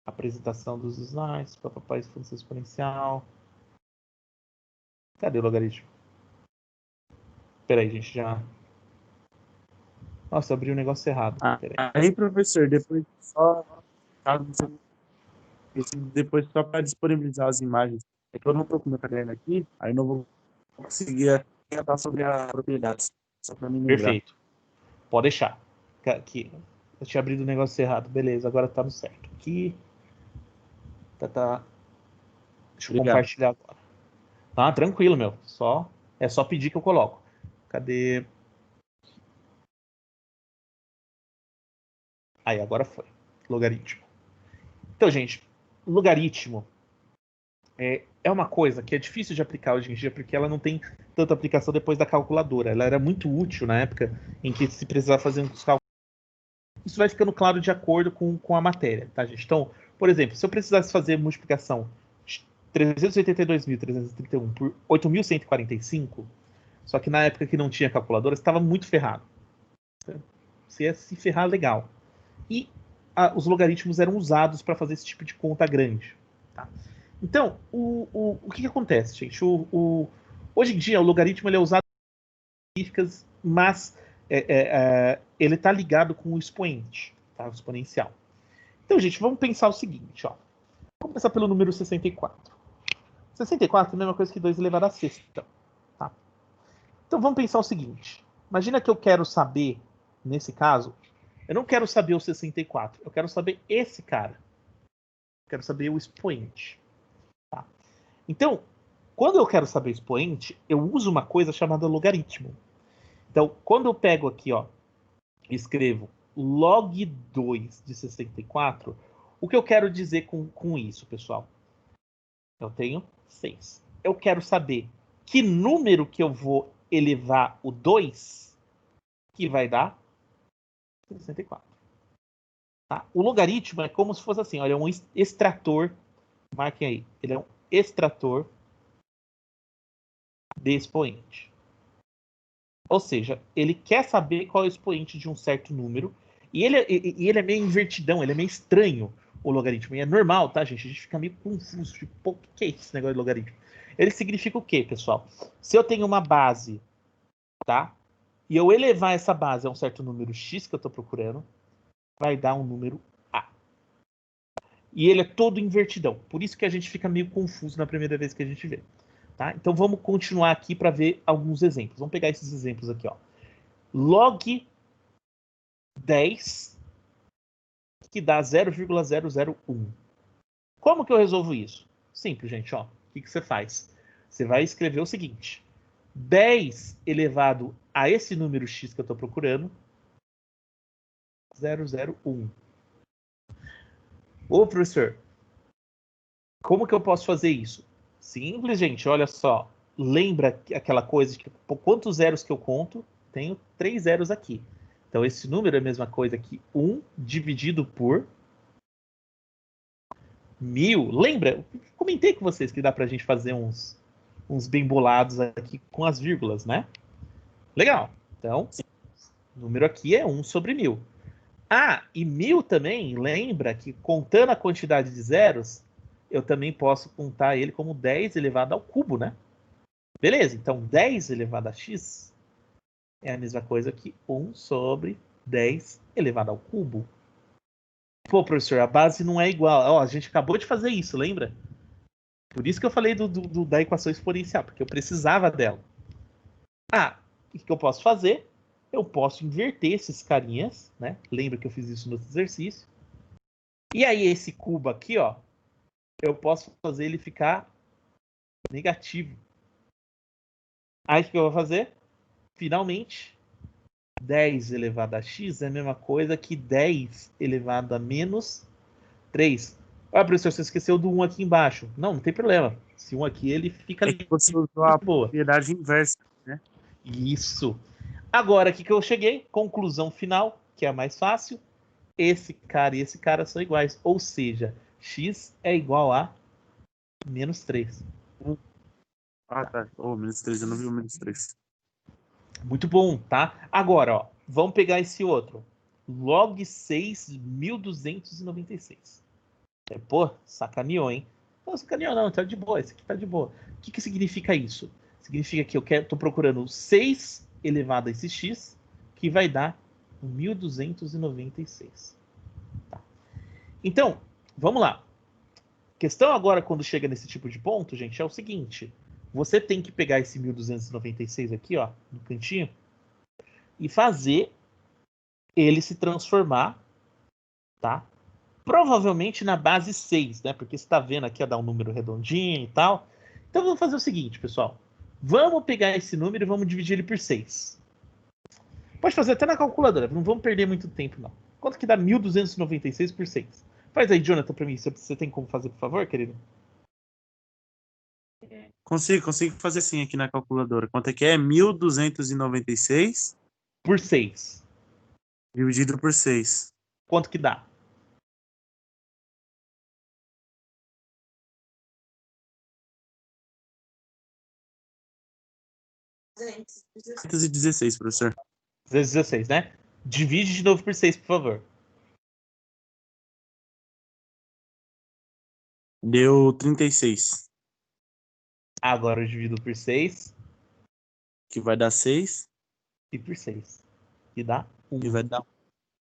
Apresentação dos slides, papai, função exponencial. Cadê o logaritmo? Peraí, gente, já... Nossa, eu abri o negócio errado. Peraí.
Aí, professor, depois só, caso você depois só para disponibilizar as imagens. É que eu não estou com meu caderno aqui, aí não vou conseguir comentar sobre as propriedades. Só para me lembrar.
Perfeito. Pode deixar. Aqui. Eu tinha abrido o negócio errado. Beleza, agora tá no certo. Aqui. Tá. Deixa eu
Obrigado.
compartilhar agora. Tá, tranquilo, meu. É só pedir que eu coloco. Cadê? Aí, agora foi. Logaritmo. Então, gente, logaritmo é uma coisa que é difícil de aplicar hoje em dia, porque ela não tem tanta aplicação depois da calculadora. Ela era muito útil na época em que se precisava fazer uns cálculos. Isso vai ficando claro de acordo com a matéria, tá, gente? Então, por exemplo, se eu precisasse fazer multiplicação de 382.331 por 8.145, só que na época que não tinha calculadora, você estava muito ferrado. Você ia se ferrar legal. E os logaritmos eram usados para fazer esse tipo de conta grande. Tá? Então, o que acontece, gente? Hoje em dia, o logaritmo ele é usado em científicas, mas ele está ligado com o expoente, tá? O exponencial. Então, gente, vamos pensar o seguinte. Ó. Vamos começar pelo número 64. 64 é a mesma coisa que 2 elevado a sexta. Tá? Então, vamos pensar o seguinte. Imagina que eu quero saber, nesse caso, eu não quero saber o 64, eu quero saber esse cara. Eu quero saber o expoente. Tá? Então, quando eu quero saber o expoente, eu uso uma coisa chamada logaritmo. Então, quando eu pego aqui, ó, e escrevo log 2 de 64, o que eu quero dizer com isso, pessoal? Eu tenho 6. Eu quero saber que número que eu vou elevar o 2, que vai dar 64. Tá? O logaritmo é como se fosse assim, olha, um extrator, marquem aí, ele é um extrator de expoente. Ou seja, ele quer saber qual é o expoente de um certo número, e ele é meio invertidão, ele é meio estranho, o logaritmo. E é normal, tá, gente? A gente fica meio confuso, tipo, pô, o que é esse negócio de logaritmo? Ele significa o quê, pessoal? Se eu tenho uma base, tá? E eu elevar essa base a um certo número x que eu estou procurando, vai dar um número a. E ele é todo invertidão. Por isso que a gente fica meio confuso na primeira vez que a gente vê. Tá? Então vamos continuar aqui para ver alguns exemplos. Vamos pegar esses exemplos aqui. Ó. Log 10, que dá 0,001. Como que eu resolvo isso? Simples, gente. Ó. O que você faz? Você vai escrever o seguinte. 10 elevado a esse número x que eu estou procurando, 001. Ô, professor, como que eu posso fazer isso? Simples, gente. Olha só. Lembra aquela coisa de por quantos zeros que eu conto? Tenho 3 zeros aqui. Então, esse número é a mesma coisa que 1 dividido por 1000. Lembra? Eu comentei com vocês que dá pra gente fazer uns bem bolados aqui com as vírgulas, né? Legal. Então, o número aqui é 1 sobre 1000. Ah, e 1000 também, lembra que contando a quantidade de zeros, eu também posso contar ele como 10 elevado ao cubo, né? Beleza, então 10 elevado a x é a mesma coisa que 1 sobre 10 elevado ao cubo. Pô, professor, a base não é igual. Ó, a gente acabou de fazer isso, lembra? Por isso que eu falei da equação exponencial, porque eu precisava dela. Ah, o que eu posso fazer? Eu posso inverter esses carinhas, né? Lembra que eu fiz isso no exercício. E aí esse cubo aqui, ó, eu posso fazer ele ficar negativo. Aí o que eu vou fazer? Finalmente, 10 elevado a x é a mesma coisa que 10 elevado a menos 3. Ah, professor, você esqueceu do 1 aqui embaixo. Não, não tem problema. Esse 1 aqui, ele fica
É
ali.
que você usou a
Boa.
propriedade inversa, né?
Isso. Agora, aqui que eu cheguei, conclusão final, que é a mais fácil. Esse cara e esse cara são iguais. Ou seja, x é igual a menos 3.
Ah, tá. Oh, menos 3, eu não vi o menos 3.
Muito bom, tá? Agora, ó, vamos pegar esse outro. Log 6, 1296. Pô, sacaneou, hein? Não, sacaneou não, tá de boa, esse aqui tá de boa. O que significa isso? Significa que eu tô procurando 6 elevado a esse x, que vai dar 1296. Tá. Então, vamos lá. Questão agora, quando chega nesse tipo de ponto, gente, é o seguinte. Você tem que pegar esse 1296 aqui, ó, no cantinho, e fazer ele se transformar, tá? Provavelmente na base 6, né? Porque você está vendo aqui, ó, dá um número redondinho e tal. Então vamos fazer o seguinte, pessoal. Vamos pegar esse número e vamos dividir ele por 6. Pode fazer até na calculadora, não vamos perder muito tempo, não. Quanto que dá 1296 por 6? Faz aí, Jonathan, para mim. Você tem como fazer, por favor, querido?
Consigo fazer sim aqui na calculadora. Quanto é que é? 1296
Por 6.
dividido por 6.
Quanto que dá?
216, professor.
16, né? Divide de novo por 6, por favor.
Deu 36.
Agora eu divido por 6
Que vai dar 6.
e por 6. E dá 1.
E vai dar.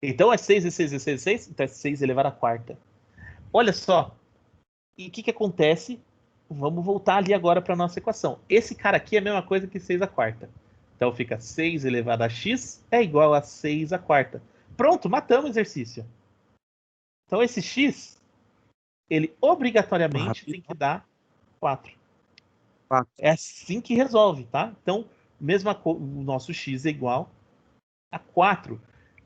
Então é 6 e 6 e 6 e 6? Então é 6 elevado à quarta. Olha só. E o que acontece? Vamos voltar ali agora para a nossa equação. Esse cara aqui é a mesma coisa que 6 à quarta. Então fica 6 elevado a x é igual a 6 à quarta. Pronto, matamos o exercício. Então esse x, ele obrigatoriamente tem que dar 4.
4.
É assim que resolve, tá? Então, o nosso x é igual a 4.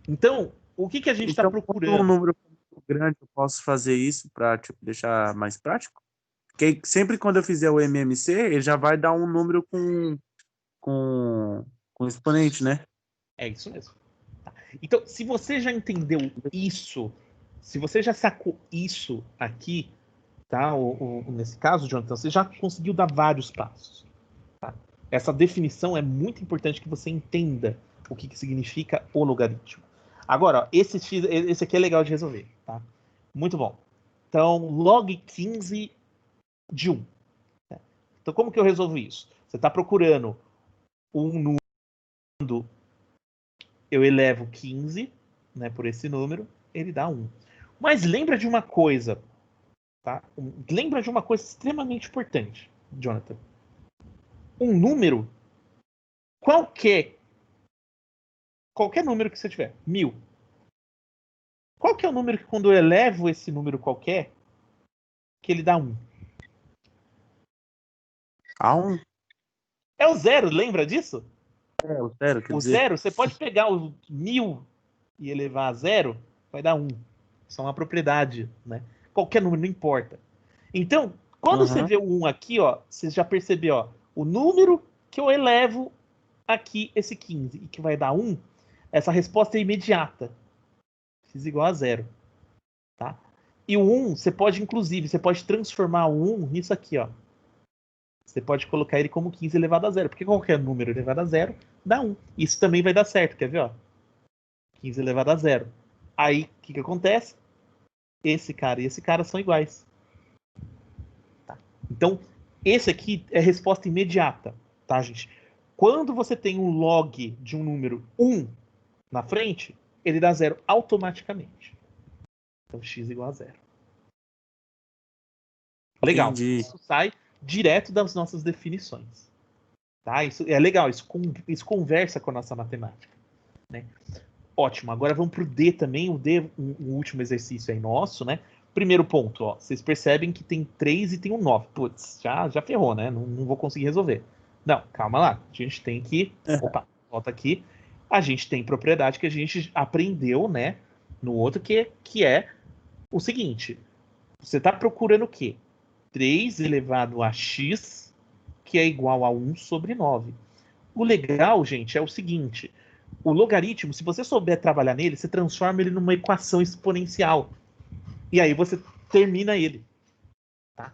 Então, o que a gente está procurando?
Um número grande, eu posso fazer isso para deixar mais prático? Porque sempre quando eu fizer o MMC, ele já vai dar um número com exponente, né?
É isso mesmo. Tá. Então, se você já entendeu isso, se você já sacou isso aqui, tá? Nesse caso, Jonathan, você já conseguiu dar vários passos. Tá? Essa definição é muito importante que você entenda o que significa o logaritmo. Agora, ó, esse aqui é legal de resolver, tá? Muito bom. Então, log 15 de 1. Né? Então, como que eu resolvo isso? Você está procurando um número, eu elevo 15, né, por esse número, ele dá 1. Mas lembra de uma coisa, Tá? Lembra de uma coisa extremamente importante, Jonathan. Um número, qualquer número que você tiver, 1000. Qual que é o número que quando eu elevo esse número qualquer, que ele dá 1?
A1?
É o zero, lembra disso?
É, o zero, quer
O
dizer.
zero, você pode pegar o 1000 e elevar a zero, vai dar 1. Isso é uma propriedade, né? Qualquer número, não importa. Então, quando você vê o 1 aqui, ó, você já percebeu, ó, o número que eu elevo aqui, esse 15, e que vai dar 1, essa resposta é imediata. X igual a 0. Tá? E o 1, você pode, inclusive, você pode transformar o 1 nisso aqui, ó. Você pode colocar ele como 15 elevado a 0, porque qualquer número elevado a 0 dá 1. Isso também vai dar certo, quer ver? Ó? 15 elevado a 0. Aí, o que acontece? Esse cara e esse cara são iguais. Tá? Então, esse aqui é resposta imediata, tá, gente? Quando você tem um log de um número 1 na frente, ele dá 0 automaticamente. Então, x igual a 0. Legal.
Entendi.
Isso sai direto das nossas definições. Tá? Isso é legal, isso conversa com a nossa matemática. Né? Ótimo, agora vamos para o D também. O D, o último exercício aí nosso, né? Primeiro ponto, ó, vocês percebem que tem 3 e tem um 9. Putz, já ferrou, né? Não vou conseguir resolver. Não, calma lá. A gente tem que... Opa, volta aqui. A gente tem propriedade que a gente aprendeu, né? No outro, que é o seguinte. Você está procurando o quê? 3 elevado a x, que é igual a 1 sobre 9. O legal, gente, é o seguinte. O logaritmo, se você souber trabalhar nele, você transforma ele numa equação exponencial. E aí você termina ele. Tá?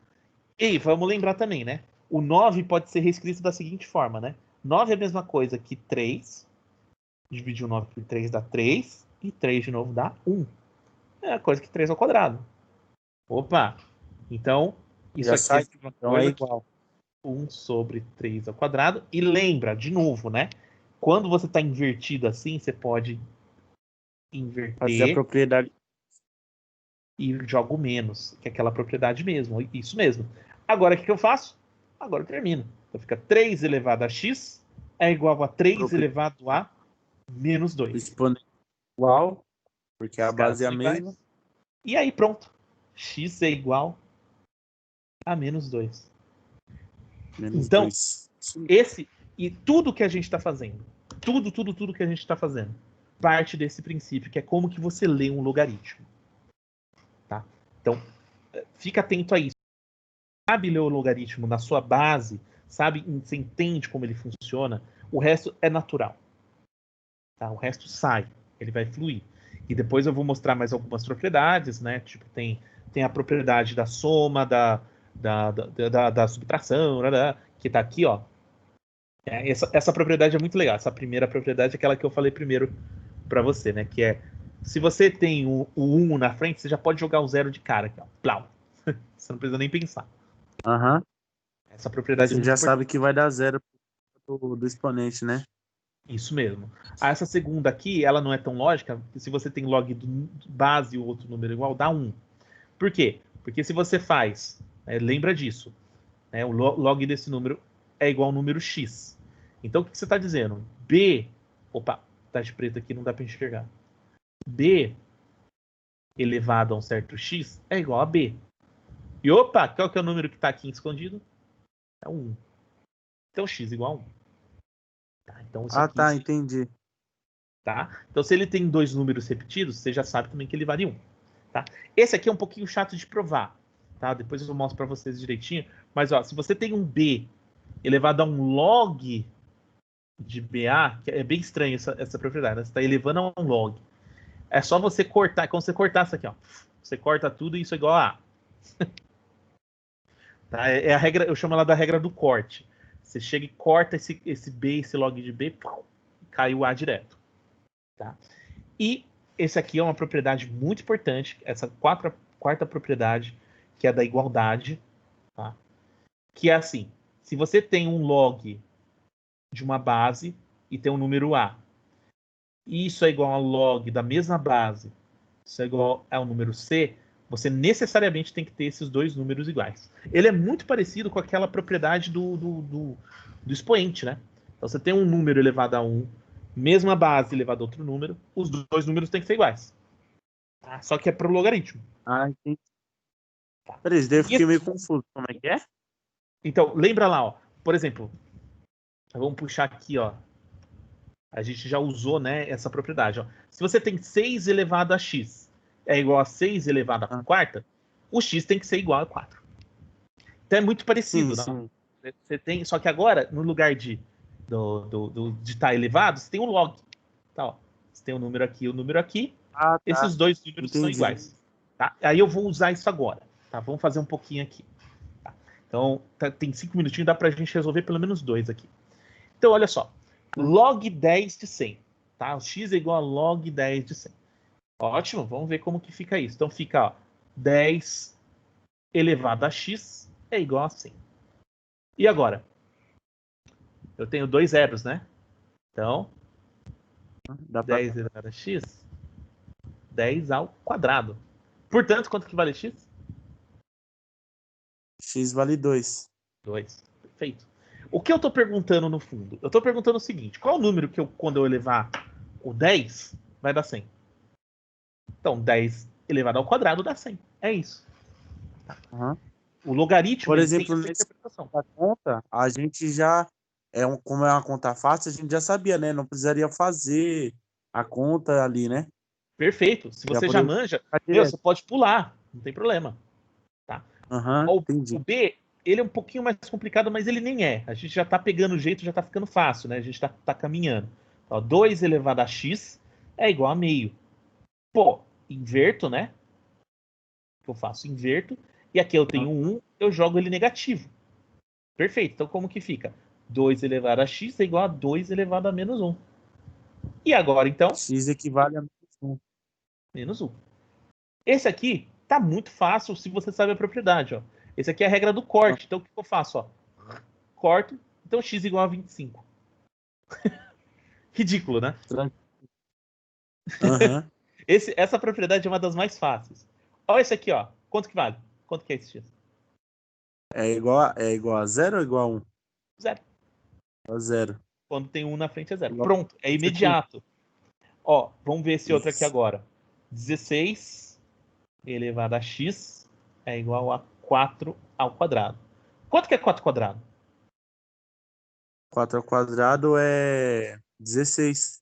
E vamos lembrar também, né? O 9 pode ser reescrito da seguinte forma, né? 9 é a mesma coisa que 3. Dividir o 9 por 3 dá 3. E 3 de novo dá 1. É a coisa que 3 ao quadrado. Opa! Então, isso
Já
aqui
sai,
é uma
então
coisa
é igual.
1 sobre 3 ao quadrado. E lembra, de novo, né? Quando você está invertido assim, você pode
Fazer a
inverter
propriedade.
e jogo menos, que é aquela propriedade mesmo. Isso mesmo. Agora, o que eu faço? Agora eu termino. Então fica 3 elevado a x é igual a 3 elevado a menos 2.
Exponente igual, porque a
Os caras
base é a
são iguais.
mesma.
E aí, pronto. X é igual a menos 2.
Menos
Então,
2.
esse e tudo que a gente está fazendo, tudo que a gente está fazendo, parte desse princípio, que é como que você lê um logaritmo. Tá? Então, fica atento a isso. Sabe ler o logaritmo na sua base, sabe, você entende como ele funciona, o resto é natural. Tá? O resto sai, ele vai fluir. E depois eu vou mostrar mais algumas propriedades, né? Tipo, tem a propriedade da soma, da subtração, que está aqui, ó. Essa propriedade é muito legal. Essa primeira propriedade é aquela que eu falei primeiro para você, né? Que é, se você tem o 1 na frente, você já pode jogar o 0 de cara aqui, ó. Plau. Você não precisa nem pensar.
Aham.
Essa propriedade é
Você
muito
já
importante.
sabe que vai dar zero do exponente, né?
Isso mesmo. Essa segunda aqui, ela não é tão lógica, porque se você tem log do base e o outro número igual, dá 1. Por quê? Porque se você faz, lembra disso, né, o log desse número é igual ao número x. Então, o que você está dizendo? B, opa, tá de preto aqui, não dá para enxergar. B elevado a um certo x é igual a B. E opa, qual que é o número que está aqui escondido? É 1. Então, x igual a 1. Tá, então, isso aqui...
Tá, entendi.
Tá? Então, se ele tem 2 números repetidos, você já sabe também que ele vale 1. Tá? Esse aqui é um pouquinho chato de provar. Tá? Depois eu mostro para vocês direitinho. Mas ó, se você tem um B elevado a um log de BA, que é bem estranho essa propriedade, né? Você está elevando a um log. É só você cortar, é como você cortar isso aqui. Ó. Você corta tudo e isso é igual a A. Tá? É a regra, eu chamo ela da regra do corte. Você chega e corta esse B, esse log de B, cai o A direto. Tá? E esse aqui é uma propriedade muito importante, essa quarta propriedade, que é da igualdade, tá? Que é assim, se você tem um log de uma base e tem um número A, e isso é igual ao log da mesma base, isso é igual ao número C, você necessariamente tem que ter esses dois números iguais. Ele é muito parecido com aquela propriedade do expoente, né? Então você tem um número elevado a 1, mesma base elevada a outro número, os dois números têm que ser iguais. Tá? Só que é para o logaritmo.
Ah, entendi. Peraí, isso daí eu fiquei meio confuso. Como é que é?
Então, lembra lá, ó. Por exemplo, vamos puxar aqui, ó. A gente já usou, né, essa propriedade. Ó. Se você tem 6 elevado a x é igual a 6 elevado a quarta, o x tem que ser igual a 4. Então é muito parecido,
Sim,
não?
sim.
Você tem, só que agora, no lugar de estar elevado, você tem o log. Tá, ó. Você tem o número aqui e o número aqui.
Ah, tá.
Esses dois números são
Entendi.
iguais. Tá? Aí eu vou usar isso agora. Tá? Vamos fazer um pouquinho aqui. Tá? Então, tem 5 minutinhos, dá pra gente resolver pelo menos 2 aqui. Então, olha só. Log 10 de 100. Tá? O x é igual a log 10 de 100. Ótimo, vamos ver como que fica isso. Então fica, ó, 10 elevado a x é igual a 100. E agora? Eu tenho 2 zeros, né? Então,
Dá pra...
10 elevado a x, 10 ao quadrado. Portanto, quanto que vale x?
X vale 2.
2. Perfeito. O que eu estou perguntando no fundo? Eu estou perguntando o seguinte: qual o número que quando eu elevar o 10, vai dar 100? Então, 10 elevado ao quadrado dá 100. É isso.
Uhum.
O logaritmo,
Por
ele
exemplo,
tem essa
nesse
interpretação.
da conta, a gente já... como é uma conta fácil, a gente já sabia, né? Não precisaria fazer a conta ali, né?
Perfeito. Se você já manja, você pode pular. Não tem problema. Tá?
Entendi.
O B, ele é um pouquinho mais complicado, mas ele nem é. A gente já tá pegando o jeito, já tá ficando fácil, né? A gente tá caminhando. Ó, 2 elevado a x é igual a meio. Pô, inverto, né? O que eu faço? Inverto. E aqui eu tenho 1, eu jogo ele negativo. Perfeito. Então como que fica? 2 elevado a x é igual a 2 elevado a menos 1. E agora, então?
X equivale a menos 1.
Menos 1. Esse aqui tá muito fácil se você sabe a propriedade, ó. Esse aqui é a regra do corte. Então o que eu faço, ó? Corto. Então x igual a 25. Ridículo, né?
Uhum.
Essa propriedade é uma das mais fáceis. Olha esse aqui, ó. Quanto que vale? Quanto que é esse x?
É igual a 0 ou igual a 1?
Zero.
A 0.
Quando tem 1 na frente é zero.
Igual...
Pronto, é imediato. Ó, vamos ver esse outro aqui agora. 16 elevado a x é igual a 4 ao quadrado. Quanto que é 4 ao quadrado?
4 ao quadrado é 16.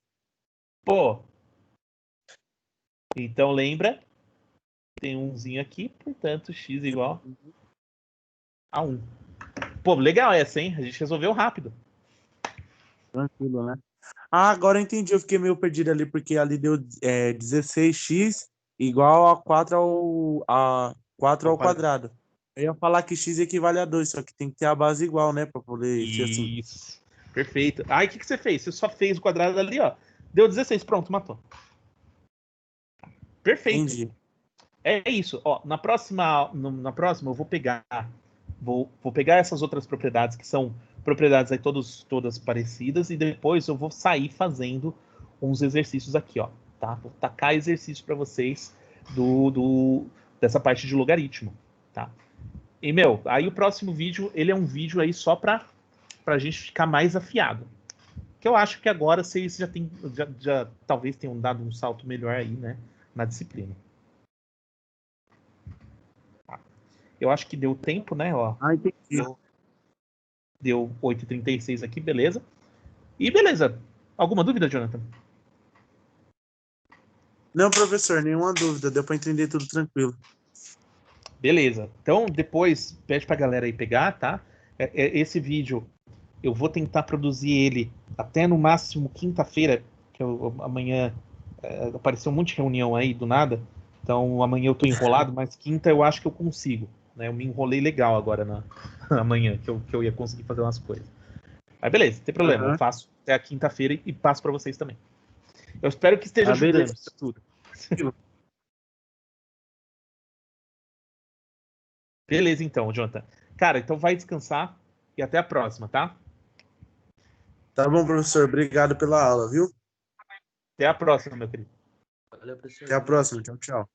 Pô. Então lembra, tem um umzinho aqui, portanto x igual a 1. Pô, legal essa, hein? A gente resolveu rápido.
Tranquilo, né? Ah, agora eu entendi. Eu fiquei meio perdido ali, porque ali deu 16x igual a 4 ao quadrado. Eu ia falar que x equivale a 2, só que tem que ter a base igual, né? Pra poder ser assim.
Isso. Perfeito. Aí o que você fez? Você só fez o quadrado ali, ó. Deu 16, pronto, matou. Perfeito.
Entendi.
É isso. Ó, na próxima eu vou pegar essas outras propriedades que são propriedades aí todas parecidas e depois eu vou sair fazendo uns exercícios aqui, ó, tá? Vou tacar exercício para vocês dessa parte de logaritmo, tá? E aí o próximo vídeo, ele é um vídeo aí só para a gente ficar mais afiado. Que eu acho que agora vocês já talvez tenham dado um salto melhor aí, né, na disciplina. Eu acho que deu tempo, né? Ó,
Entendi.
deu 8h36 aqui, beleza. E beleza. Alguma dúvida, Jonathan?
Não, professor, nenhuma dúvida. Deu para entender tudo tranquilo.
Beleza. Então, depois, pede pra galera aí pegar, tá? Esse vídeo, eu vou tentar produzir ele até no máximo quinta-feira, que amanhã apareceu um monte de reunião aí do nada. Então, amanhã eu tô enrolado, mas quinta eu acho que eu consigo. Né? Eu me enrolei legal agora amanhã, que eu ia conseguir fazer umas coisas. Mas beleza, não tem problema. Eu faço até a quinta-feira e passo para vocês também. Eu espero que esteja ajudando isso tudo. Beleza, então, Jonathan. Cara, então vai descansar e até a próxima, tá?
Tá bom, professor. Obrigado pela aula, viu?
Até a próxima, meu querido.
Até a próxima. Tchau, tchau.